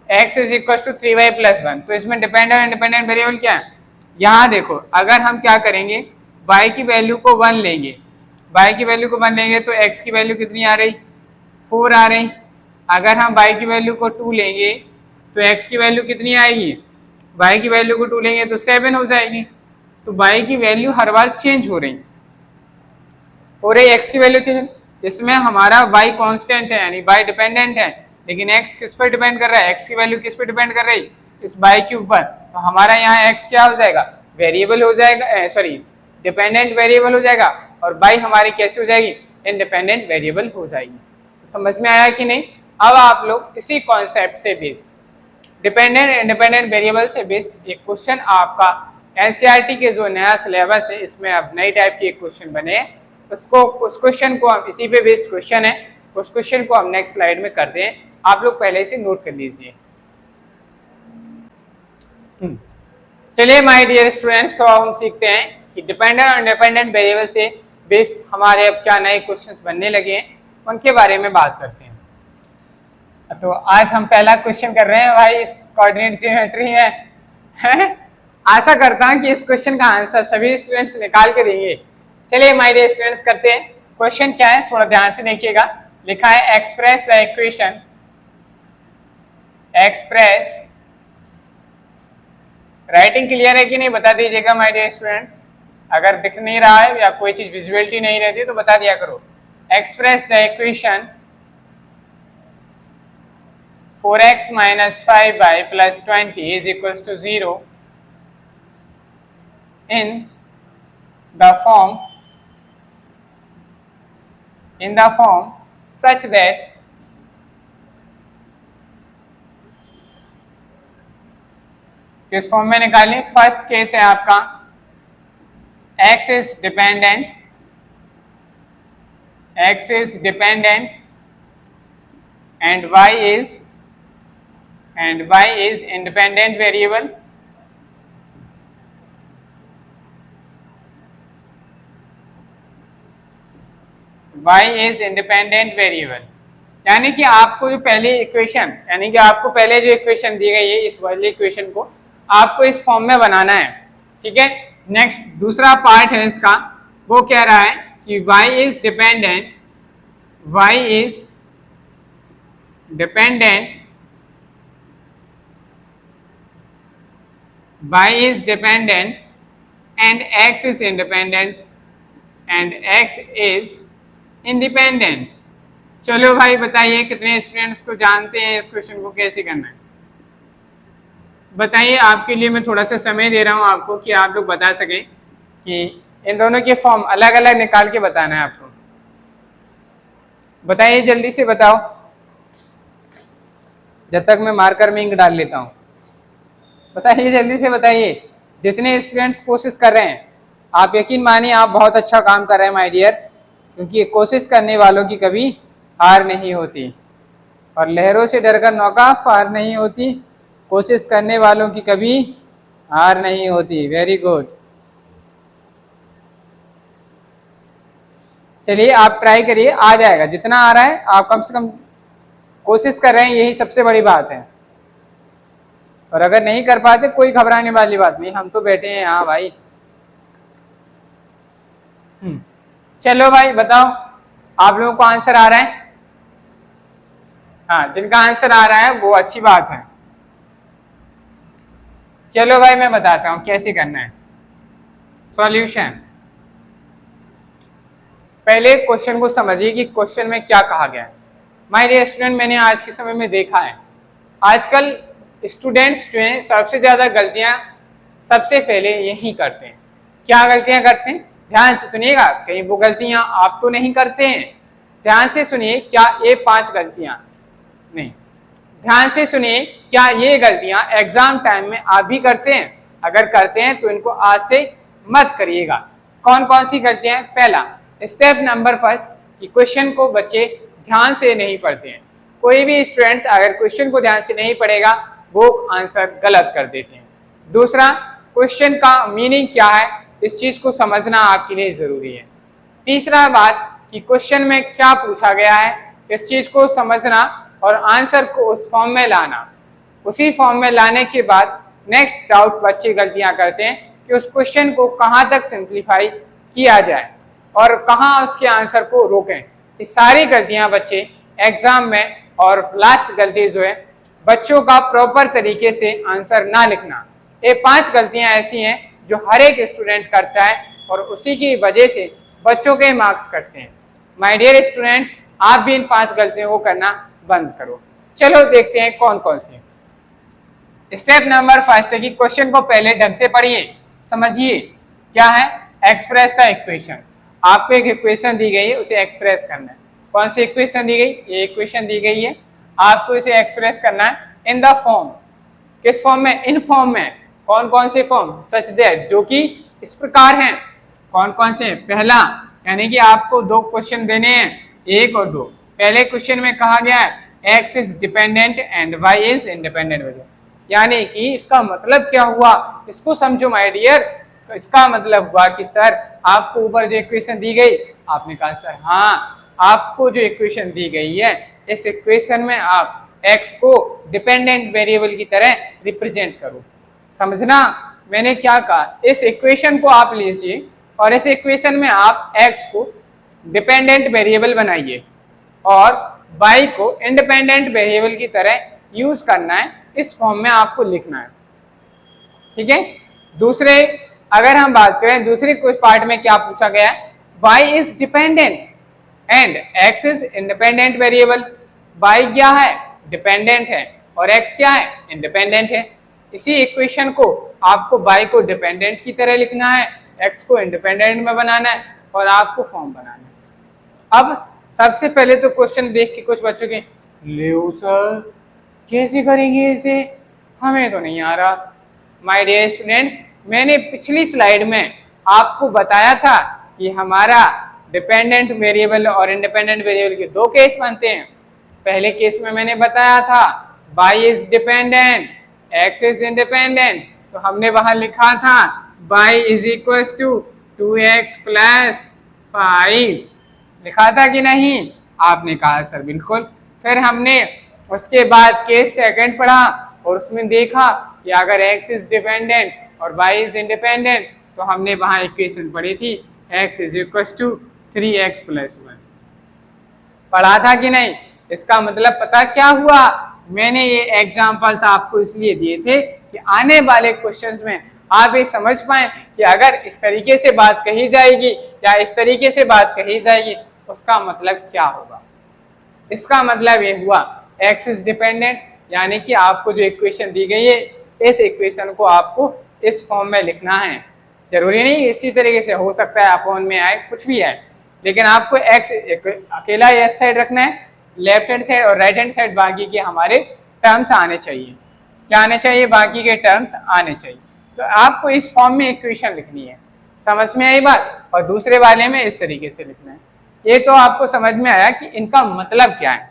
x is equal to 3y+1। तो इसमें डिपेंडेंट और इंडिपेंडेंट वेरिएबल क्या है, यहाँ देखो, अगर हम क्या करेंगे, y की वैल्यू को 1 लेंगे, तो x की वैल्यू कितनी आ रही, 4 आ रही। अगर हम y की वैल्यू को 2 लेंगे तो x की वैल्यू कितनी आएगी, y की वैल्यू को 2 लेंगे तो 7 हो जाएगी। तो y की वैल्यू हर बार चेंज हो रही, x की वैल्यू चेंज। इसमें हमारा y कांस्टेंट है, यानी y डिपेंडेंट है, लेकिन x किस पर डिपेंड कर रहा है, x की वैल्यू किस पर डिपेंड कर रही, इस y के ऊपर। तो हमारा यहाँ x क्या हो जाएगा, वेरिएबल हो जाएगा, सॉरी डिपेंडेंट वेरिएबल हो जाएगा, और y हमारी कैसे हो जाएगी, इंडिपेंडेंट वेरिएबल हो जाएगी। तो समझ में आया कि नहीं। अब आप लोग इसी कॉन्सेप्ट से बेस्ड, डिपेंडेंट इंडिपेंडेंट वेरिएबल से बेस्ड एक क्वेश्चन आपका एनसीईआरटी के जो नया सिलेबस है, इसमें अब नई टाइप के एक क्वेश्चन बने हैं, उस क्वेश्चन को हम, इसी पे बेस्ड क्वेश्चन है, उस क्वेश्चन को हम नेक्स्ट स्लाइड में करते हैं। आप लोग पहले से नोट कर लीजिए। चलिए माय डियर स्टूडेंट्स, तो हम सीखते हैं कि डिपेंडेंट और इंडिपेंडेंट वेरिएबल से बेस्ड हमारे अब क्या नए क्वेश्चंस बनने लगे हैं, उनके बारे में बात करते हैं। तो आज हम पहला क्वेश्चन कर रहे हैं भाई, इस कोऑर्डिनेट ज्योमेट्री है। आशा करता हूं कि इस क्वेश्चन का आंसर सभी स्टूडेंट्स निकाल के देंगे। चलिए माय डियर स्टूडेंट्स करते हैं। क्वेश्चन क्या है, थोड़ा ध्यान से देखिएगा। लिखा है express the equation, writing clear है कि नहीं बता दीजिएगा माय डियर स्टूडेंट्स। अगर दिख नहीं रहा है या कोई चीज विजुअलिटी नहीं रहती तो बता दिया करो। Express the equation 4x - 5y + 20 is equals to 0 in the form such that किस फॉर्म में निकालें। फर्स्ट केस है आपका x is dependent and y is independent variable, y is independent variable. यानी कि आपको जो पहली इक्वेशन, यानी कि आपको पहले जो इक्वेशन दी गई है इस वाली इक्वेशन को आपको इस फॉर्म में बनाना है। ठीक है, नेक्स्ट दूसरा पार्ट है इसका, वो कह रहा है कि y is dependent, y is dependent, y is dependent and x is independent and x is independent। चलो भाई बताइए कितने स्टूडेंट्स को जानते हैं इस क्वेश्चन को कैसे करना है, बताइए। आपके लिए मैं थोड़ा सा समय दे रहा हूं आपको कि आप लोग बता सकें कि इन दोनों के फॉर्म अलग अलग निकाल के बताना है आपको। बताइए जल्दी से बताओ, जब तक मैं मार्कर में इंक डाल लेता हूं। बताइए जल्दी से बताइए, जितने स्टूडेंट्स कोशिश कर रहे हैं। आप यकीन मानिए आप बहुत अच्छा काम कर रहे हैं माय डियर, क्योंकि कोशिश करने वालों की कभी हार नहीं होती और लहरों से डरकर नौका पार नहीं होती, कोशिश करने वालों की कभी हार नहीं होती। वेरी गुड, चलिए आप ट्राई करिए, आ जाएगा। जितना आ रहा है आप कम से कम कोशिश कर रहे हैं, यही सबसे बड़ी बात है। और अगर नहीं कर पाते कोई घबराने वाली बात नहीं, हम तो बैठे हैं यहाँ भाई। चलो भाई बताओ, आप लोगों को आंसर आ रहा है? हाँ, जिनका आंसर आ रहा है वो अच्छी बात है। चलो भाई मैं बताता हूं कैसे करना है सॉल्यूशन। पहले क्वेश्चन को समझिए कि क्वेश्चन में क्या कहा गया है। माय डियर स्टूडेंट, मैंने आज के समय में देखा है आजकल स्टूडेंट्स जो हैं सबसे ज्यादा गलतियां सबसे पहले यही करते हैं। क्या गलतियां करते हैं? ध्यान से सुनिएगा, कहीं वो गलतियां आप तो नहीं करते हैं। ध्यान से सुनिए, क्या ये 5 गलतियां नहीं, ध्यान से सुनिए, क्या ये गलतियां एग्जाम टाइम में आप भी करते हैं? अगर करते हैं तो इनको आज से मत करिएगा। कौन कौन सी गलतियां? पहला स्टेप नंबर फर्स्ट कि क्वेश्चन को बच्चे ध्यान से नहीं पढ़ते हैं। कोई भी स्टूडेंट्स अगर क्वेश्चन को ध्यान से नहीं पढ़ेगा वो आंसर गलत कर देते हैं। दूसरा, क्वेश्चन का मीनिंग क्या है इस चीज को समझना आपके लिए जरूरी है। तीसरा बात कि क्वेश्चन में क्या पूछा गया है इस चीज को समझना और आंसर को उस फॉर्म में लाना। उसी फॉर्म में लाने के बाद नेक्स्ट डाउट बच्चे गलतियां करते हैं कि उस क्वेश्चन को कहां तक सिंप्लीफाई किया जाए और कहां उसके आंसर को रोकें। ये सारी गलतियां बच्चे एग्जाम में, और लास्ट गलती जो है बच्चों का प्रॉपर तरीके से आंसर ना लिखना। ये 5 गलतियां ऐसी हैं जो हर एक स्टूडेंट करता है और उसी की वजह से बच्चों के मार्क्स कटते हैं। माय डियर स्टूडेंट्स, आप भी इन 5 गलतियों को करना बंद करो। चलो देखते हैं कौन कौन सी। स्टेप नंबर फर्स्ट है कि क्वेश्चन को पहले ढंग से पढ़िए, समझिए क्या है। Express the equation. आपको एक इक्वेशन दी गई है, उसे एक्सप्रेस करना है। कौन सी इक्वेशन दी गई? ये इक्वेशन दी गई है, आपको इसे एक्सप्रेस करना है इन द फॉर्म। किस फॉर्म में? इन फॉर्म में। कौन कौन से फॉर्म? सच दैट, जो कि इस प्रकार हैं। कौन कौन से? पहला, यानी कि आपको 2 क्वेश्चन देने हैं, 1 और 2। पहले क्वेश्चन में कहा गया है x is dependent and y is independent variable. यानी कि इसका मतलब क्या हुआ, इसको समझो माय डियर। इसका मतलब हुआ कि सर आपको ऊपर जो इक्वेशन दी गई, आपने कहा सर हाँ, आपको जो इक्वेशन दी गई है इस इक्वेशन में आप x को डिपेंडेंट वेरिएबल की तरह रिप्रेजेंट करो। समझना मैंने क्या कहा? इस इक्वेशन को आप लीजिए और इस इक्वेशन में आप x को डिपेंडेंट वेरिएबल बनाइए और y को इंडिपेंडेंट वेरिएबल की तरह यूज करना है। इस फॉर्म में आपको लिखना है, ठीक है। दूसरे, अगर हम बात करें दूसरे कुछ पार्ट में क्या पूछा गया है, y is dependent and x is independent variable. y क्या है? डिपेंडेंट है, और x क्या है? इंडिपेंडेंट है। इसी इक्वेशन को आपको y को डिपेंडेंट की तरह लिखना है, x को इंडिपेंडेंट में बनाना है और आपको फॉर्म बनाना है। अब सबसे पहले तो क्वेश्चन देख के कुछ बच्चों के ले सर कैसे करेंगे इसे, हमें तो नहीं आ रहा। माय डियर स्टूडेंट्स, मैंने पिछली स्लाइड में आपको बताया था कि हमारा डिपेंडेंट वेरिएबल और इंडिपेंडेंट वेरिएबल के 2 केस बनते हैं। पहले केस में मैंने बताया था y is dependent, x is independent, तो हमने वहां लिखा था y is equal to 2x plus 5 लिखा था कि नहीं? आपने कहा सर बिल्कुल। फिर हमने उसके बाद केस सेकंड पढ़ा और उसमें देखा कि अगर x इज डिपेंडेंट और y इज इंडिपेंडेंट तो हमने वहां इक्वेशन पढ़ी थी x is equal to 3x + 1। पढ़ा था कि नहीं? इसका मतलब पता क्या हुआ? मैंने ये एग्जाम्पल्स आपको इसलिए दिए थे कि आने वाले क्वेश्चंस में आप ये समझ पाए कि अगर इस तरीके से बात कही जाएगी या इस तरीके से बात कही जाएगी उसका मतलब क्या होगा। इसका मतलब ये हुआ x इज डिपेंडेंट, यानी कि आपको जो इक्वेशन दी गई है इस इक्वेशन को आपको इस फॉर्म में लिखना है। जरूरी नहीं इसी तरीके से, हो सकता है अपॉन में आए, कुछ भी आए, लेकिन आपको x अकेला इस साइड रखना है, लेफ्ट हैंड साइड और राइट हैंड साइड बाकी के हमारे टर्म्स आने चाहिए। क्या आने चाहिए? बाकी के टर्म्स आने चाहिए। तो आपको इस फॉर्म में इक्वेशन लिखनी है। समझ में आई बात? और दूसरे वाले में इस तरीके से लिखना है। ये तो आपको समझ में आया कि इनका मतलब क्या है।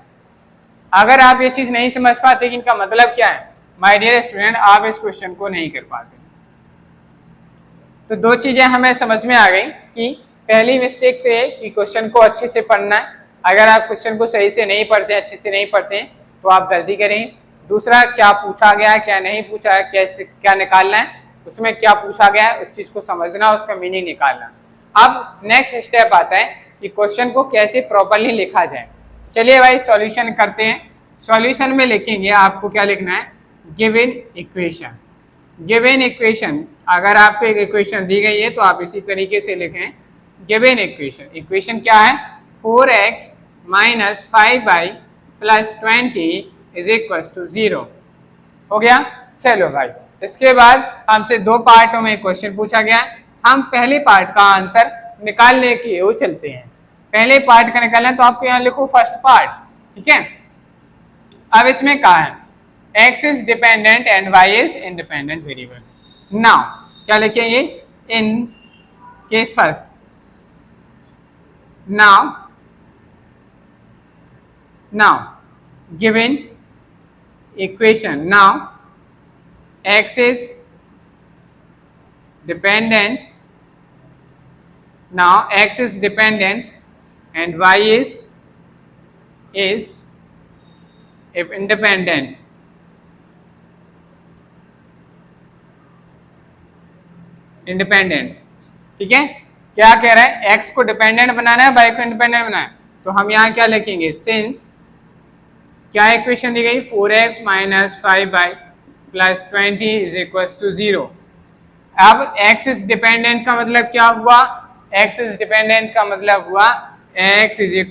अगर आप ये चीज नहीं समझ पाते कि इनका मतलब क्या है, माय डियर स्टूडेंट, आप इस क्वेश्चन को नहीं कर पाते। तो दो चीजें हमें समझ में आ गई कि पहली मिस्टेक तो है कि क्वेश्चन को अच्छे से पढ़ना है। अगर आप क्वेश्चन को सही से नहीं पढ़ते, अच्छे से नहीं पढ़ते हैं तो आप गलती करेंगे। दूसरा, क्या पूछा गया है, क्या नहीं पूछा है, कैसे क्या निकालना है, उसमें क्या पूछा गया है उस चीज को समझना, उसका मीनिंग निकालना। अब नेक्स्ट स्टेप आता है कि क्वेश्चन को कैसे प्रॉपर्ली लिखा जाए। चलिए भाई सॉल्यूशन करते हैं। सॉल्यूशन में लिखेंगे, आपको क्या लिखना है? Given equation. गिवन इक्वेशन, अगर आपको एक इक्वेशन दी गई है तो आप इसी तरीके से लिखें गिवन इक्वेशन। इक्वेशन क्या है? 4x - 5y + 20 = 0। हो गया? चलो भाई, इसके बाद हमसे दो पार्टों में क्वेश्चन पूछा गया। हम पहले पार्ट का आंसर निकालने की ओर चलते हैं। पहले पार्ट का निकालना तो आपको यहाँ लिखो फर्स्ट पार्ट, ठीक है। अब इसमें कहा है x is dependent and y is independent variable. Now क्या लिखेंगे? In case first, now given equation, now x is dependent, now x is dependent and y is independent। Independent, ठीक है। क्या कह रहा है? x को डिपेंडेंट बनाना है, y को इंडिपेंडेंट बनाना है। तो हम यहाँ क्या लिखेंगे? सिंस क्या इक्वेशन दी गई? 4x - 5y + 20 = 0। अब x इज डिपेंडेंट का मतलब क्या हुआ? x इज डिपेंडेंट का मतलब हुआ x =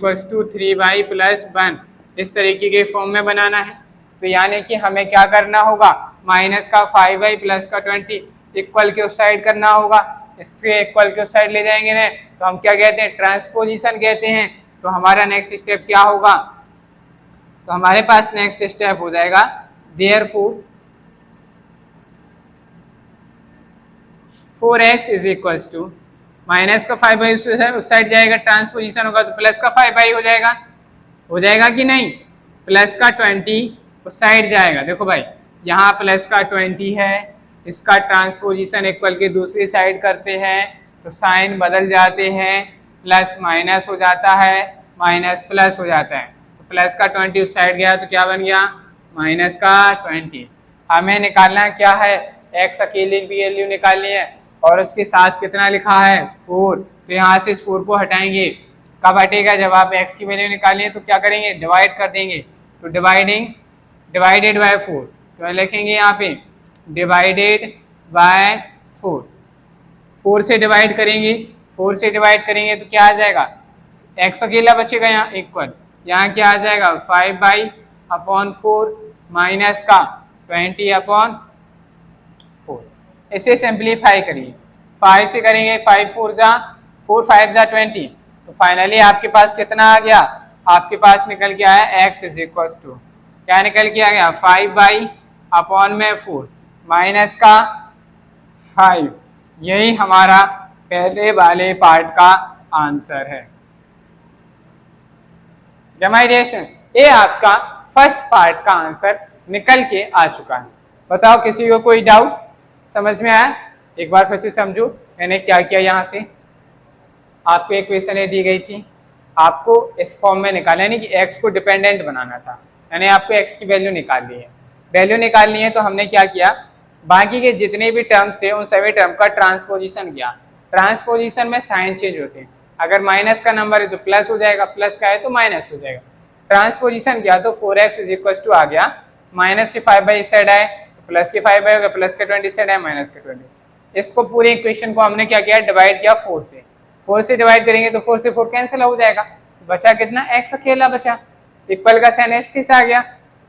3y + 1। इस तरीके के फॉर्म में बनाना है। तो यानी कि हमें क्या करना होगा? माइनस का 5y प्लस का 20 इक्वल के उस साइड करना होगा। इससे इक्वल के उस साइड ले जाएंगे ना तो हम क्या कहते हैं? ट्रांसपोजिशन कहते हैं। तो हमारा नेक्स्ट स्टेप क्या होगा? तो हमारे पास नेक्स्ट स्टेप हो जाएगा देयरफॉर 4x = माइनस का 5y उस साइड जाएगा, ट्रांसपोजिशन होगा तो प्लस का 5y हो जाएगा। हो जाएगा कि नहीं? प्लस का 20 उस साइड जाएगा। देखो भाई यहाँ प्लस का 20 है, इसका ट्रांसपोजिशन इक्वल के दूसरी साइड करते हैं तो साइन बदल जाते हैं, प्लस माइनस हो जाता है, माइनस प्लस हो जाता है। तो प्लस का 20 उस साइड गया तो क्या बन गया? माइनस का 20। हमें निकालना क्या है? x अकेली वैल्यू निकालनी है और उसके साथ कितना लिखा है? 4। तो यहाँ से इस 4 को हटाएंगे। कब हटेगा? जब आप x की वैल्यू निकालिए तो क्या करेंगे? डिवाइड कर देंगे। तो डिवाइडेड बाय 4, तो लिखेंगे यहाँ पे डिवाइडेड बाय 4। 4 से डिवाइड करेंगे, 4 से डिवाइड करेंगे तो क्या आ जाएगा? x अकेला बचेगा यहाँ इक्वल, यहाँ क्या आ जाएगा? 5/4 माइनस का 20/4। इसे सिंप्लीफाई करिए, 5 से करेंगे 5 4 जा 4 5 जा 20। तो फाइनली आपके पास कितना आ गया? आपके पास निकल के आया x = क्या निकल के आ गया? 5/4 माइनस का 5। यही हमारा पहले वाले पार्ट का आंसर है। ये आपका फर्स्ट पार्ट का आंसर निकल के आ चुका है। बताओ किसी को कोई डाउट? समझ में आया? एक बार फिर से समझो मैंने क्या किया। यहाँ से आपको एक क्वेश्चन दी गई थी, आपको इस फॉर्म में निकालना, यानी कि x को डिपेंडेंट बनाना था, यानी आपको x की वैल्यू निकालनी है। वैल्यू निकालनी है तो हमने क्या किया, बाकी के जितने भी टर्म्स थे उन सभी टर्म का ट्रांसपोजिशन किया। ट्रांसपोजिशन में साइन चेंज होते हैं, अगर माइनस का नंबर है तो प्लस हो जाएगा, प्लस का है तो माइनस हो जाएगा। ट्रांसपोजिशन किया तो 4x इज इक्वल टू आ गया, माइनस के 5 बाई इस साइड आए, प्लस के 5 बाई हो गया, प्लस के 20 साइड आए, माइनस के 20। इसको पूरे इक्वेशन को हमने क्या किया, डिवाइड किया 4 से। 4 से डिवाइड करेंगे तो 4 से 4 कैंसिल हो जाएगा, बचा कितना, x अकेला बचा, इक्वल का साइन एस टी से आ गया।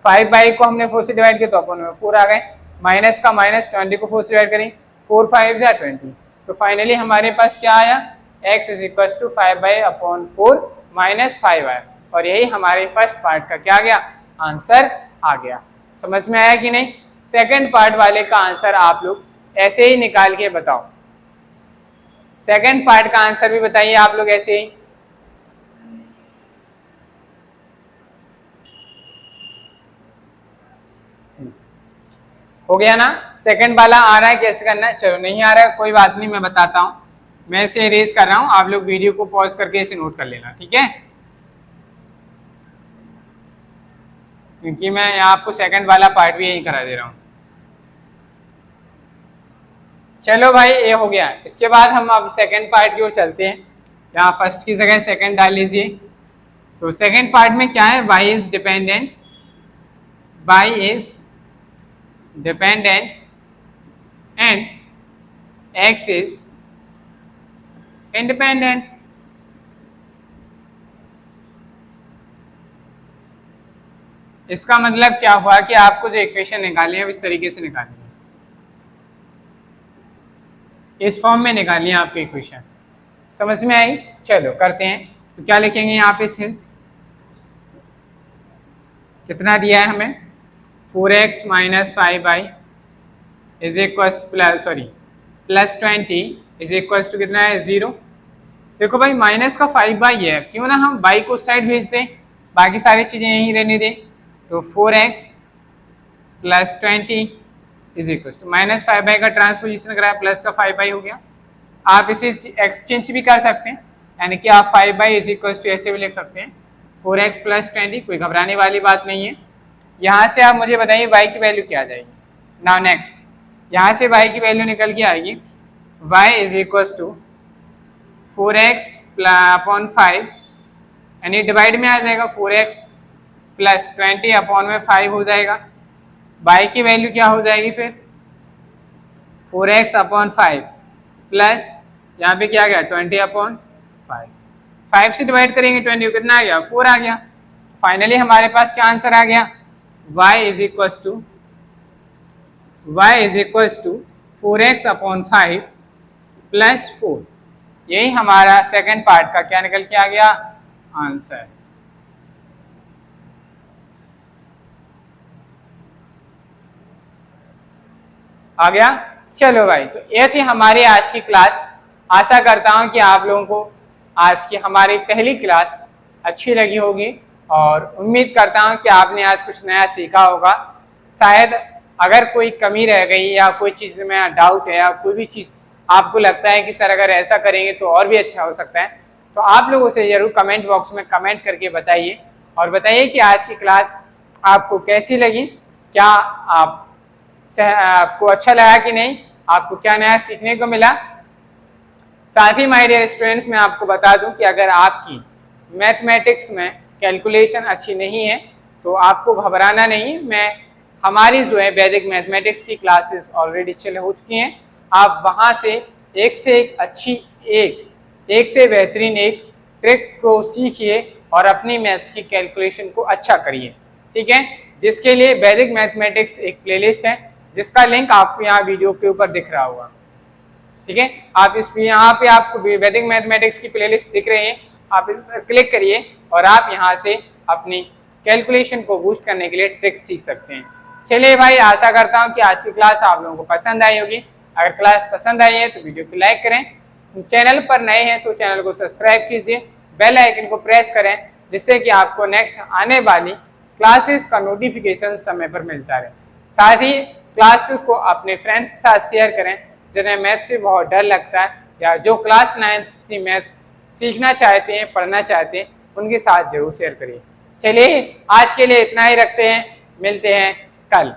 5 बाई को हमने 4 से डिवाइड किया तो अपन में 4 आ गए, माइनस का माइनस, 20 को 4 से डिवाइड करें, 4 5 जा 20। तो फाइनली हमारे पास क्या आया, x is equal to 5 by upon 4 minus 5 आया, और यही हमारे फर्स्ट पार्ट का क्या गया, आंसर आ गया। समझ में आया कि नहीं। सेकंड पार्ट वाले का आंसर आप लोग ऐसे ही निकाल के बताओ, सेकंड पार्ट का आंसर भी बताइए आप लोग ऐसे ही। हो गया ना, सेकंड वाला आ रहा है कैसे करना है, चलो नहीं आ रहा है कोई बात नहीं, मैं बताता हूं, मैं इसे इरेज कर रहा हूं, आप लोग वीडियो को पॉज करके इसे नोट कर लेना, ठीक है, क्योंकि मैं यहाँ आपको सेकंड वाला पार्ट भी यही करा दे रहा हूँ। चलो भाई ये हो गया, इसके बाद हम अब सेकंड पार्ट की ओर चलते हैं। यहाँ फर्स्ट की जगह सेकंड डाल लीजिए। तो सेकंड पार्ट में क्या है, y is dependent, y is dependent and x is independent. इसका मतलब क्या हुआ कि आपको जो इक्वेशन निकालनी है इस तरीके से निकालनी है, इस फॉर्म में निकालनी है आपकी इक्वेशन। समझ में आई, चलो करते हैं। तो क्या लिखेंगे यहाँ पे, सिंस कितना दिया है हमें, 4x minus 5y is equal plus 20 is equal to कितना है, 0। देखो भाई माइनस का 5y है, क्यों ना हम y को साइड भेज दें, बाकी सारी चीजें यहीं रहने दें। तो 4x plus 20 is equal to minus 5y का ट्रांसपोजिशन कराया, प्लस का 5y हो गया। आप इसे एक्सचेंज भी कर सकते हैं, यानी कि आप 5y इज इक्वल टू ऐसे भी लिख सकते हैं, 4x प्लस 20, कोई घबराने वाली बात नहीं है। यहाँ से आप मुझे बताइए y की वैल्यू क्या आ जाएगी। नाउ नेक्स्ट, यहाँ से y की वैल्यू निकल के आएगी, y is equal to 4x upon 5, यानी डिवाइड में आ जाएगा, 4x प्लस 20 अपॉन में 5 हो जाएगा। y की वैल्यू क्या हो जाएगी फिर, 4x अपॉन 5 प्लस यहाँ पे क्या गया, 20 अपॉन 5। 5 से डिवाइड करेंगे 20 कितना आ गया, 4 आ गया। फाइनली हमारे पास क्या आंसर आ गया, y is equal to 4x upon 5 plus 4। यही हमारा सेकंड पार्ट का क्या निकल के आ गया, आंसर। आ गया। चलो भाई, तो ये थी हमारी आज की क्लास। आशा करता हूं कि आप लोगों को आज की हमारी पहली क्लास अच्छी लगी होगी, और उम्मीद करता हूं कि आपने आज कुछ नया सीखा होगा। शायद अगर कोई कमी रह गई या कोई चीज़ में डाउट है या कोई भी चीज़ आपको लगता है कि सर अगर ऐसा करेंगे तो और भी अच्छा हो सकता है, तो आप लोग उसे ज़रूर कमेंट बॉक्स में कमेंट करके बताइए, और बताइए कि आज की क्लास आपको कैसी लगी, क्या आपको अच्छा लगा कि नहीं, आपको क्या नया सीखने को मिला। साथ ही माय डियर स्टूडेंट्स, मैं आपको बता दूं कि अगर आपकी मैथमेटिक्स में कैलकुलेशन अच्छी नहीं है तो आपको घबराना नहीं, हमारी जो है वैदिक मैथमेटिक्स की क्लासेस ऑलरेडी हो चुकी हैं। आप वहां से एक से एक अच्छी एक से बेहतरीन एक ट्रिक को सीखिए और अपनी मैथ्स की कैलकुलेशन को अच्छा करिए, ठीक है। जिसके लिए वैदिक मैथमेटिक्स एक प्लेलिस्ट है, जिसका लिंक आपको यहाँ वीडियो के ऊपर दिख रहा होगा, ठीक है। आप यहाँ पे आपको वैदिक मैथमेटिक्स की प्लेलिस्ट दिख रही है, आप इस पर क्लिक करिए और आप यहाँ से अपनी कैलकुलेशन को बूस्ट करने के लिए ट्रिक्स सीख सकते हैं। चलिए भाई, आशा करता हूँ कि आज की क्लास आप लोगों को पसंद आई होगी। अगर क्लास पसंद आई है तो वीडियो को लाइक करें, चैनल पर नए हैं तो चैनल को सब्सक्राइब कीजिए, बेल आइकन को प्रेस करें, जिससे कि आपको नेक्स्ट आने वाली क्लासेस का नोटिफिकेशन समय पर मिलता रहे। साथ ही क्लासेस को अपने फ्रेंड्स के साथ शेयर करें जिन्हें मैथ से बहुत डर लगता है, या जो क्लास 9th से मैथ सीखना चाहते हैं, पढ़ना चाहते हैं, उनके साथ जरूर शेयर करिए। चलिए आज के लिए इतना ही रखते हैं, मिलते हैं कल।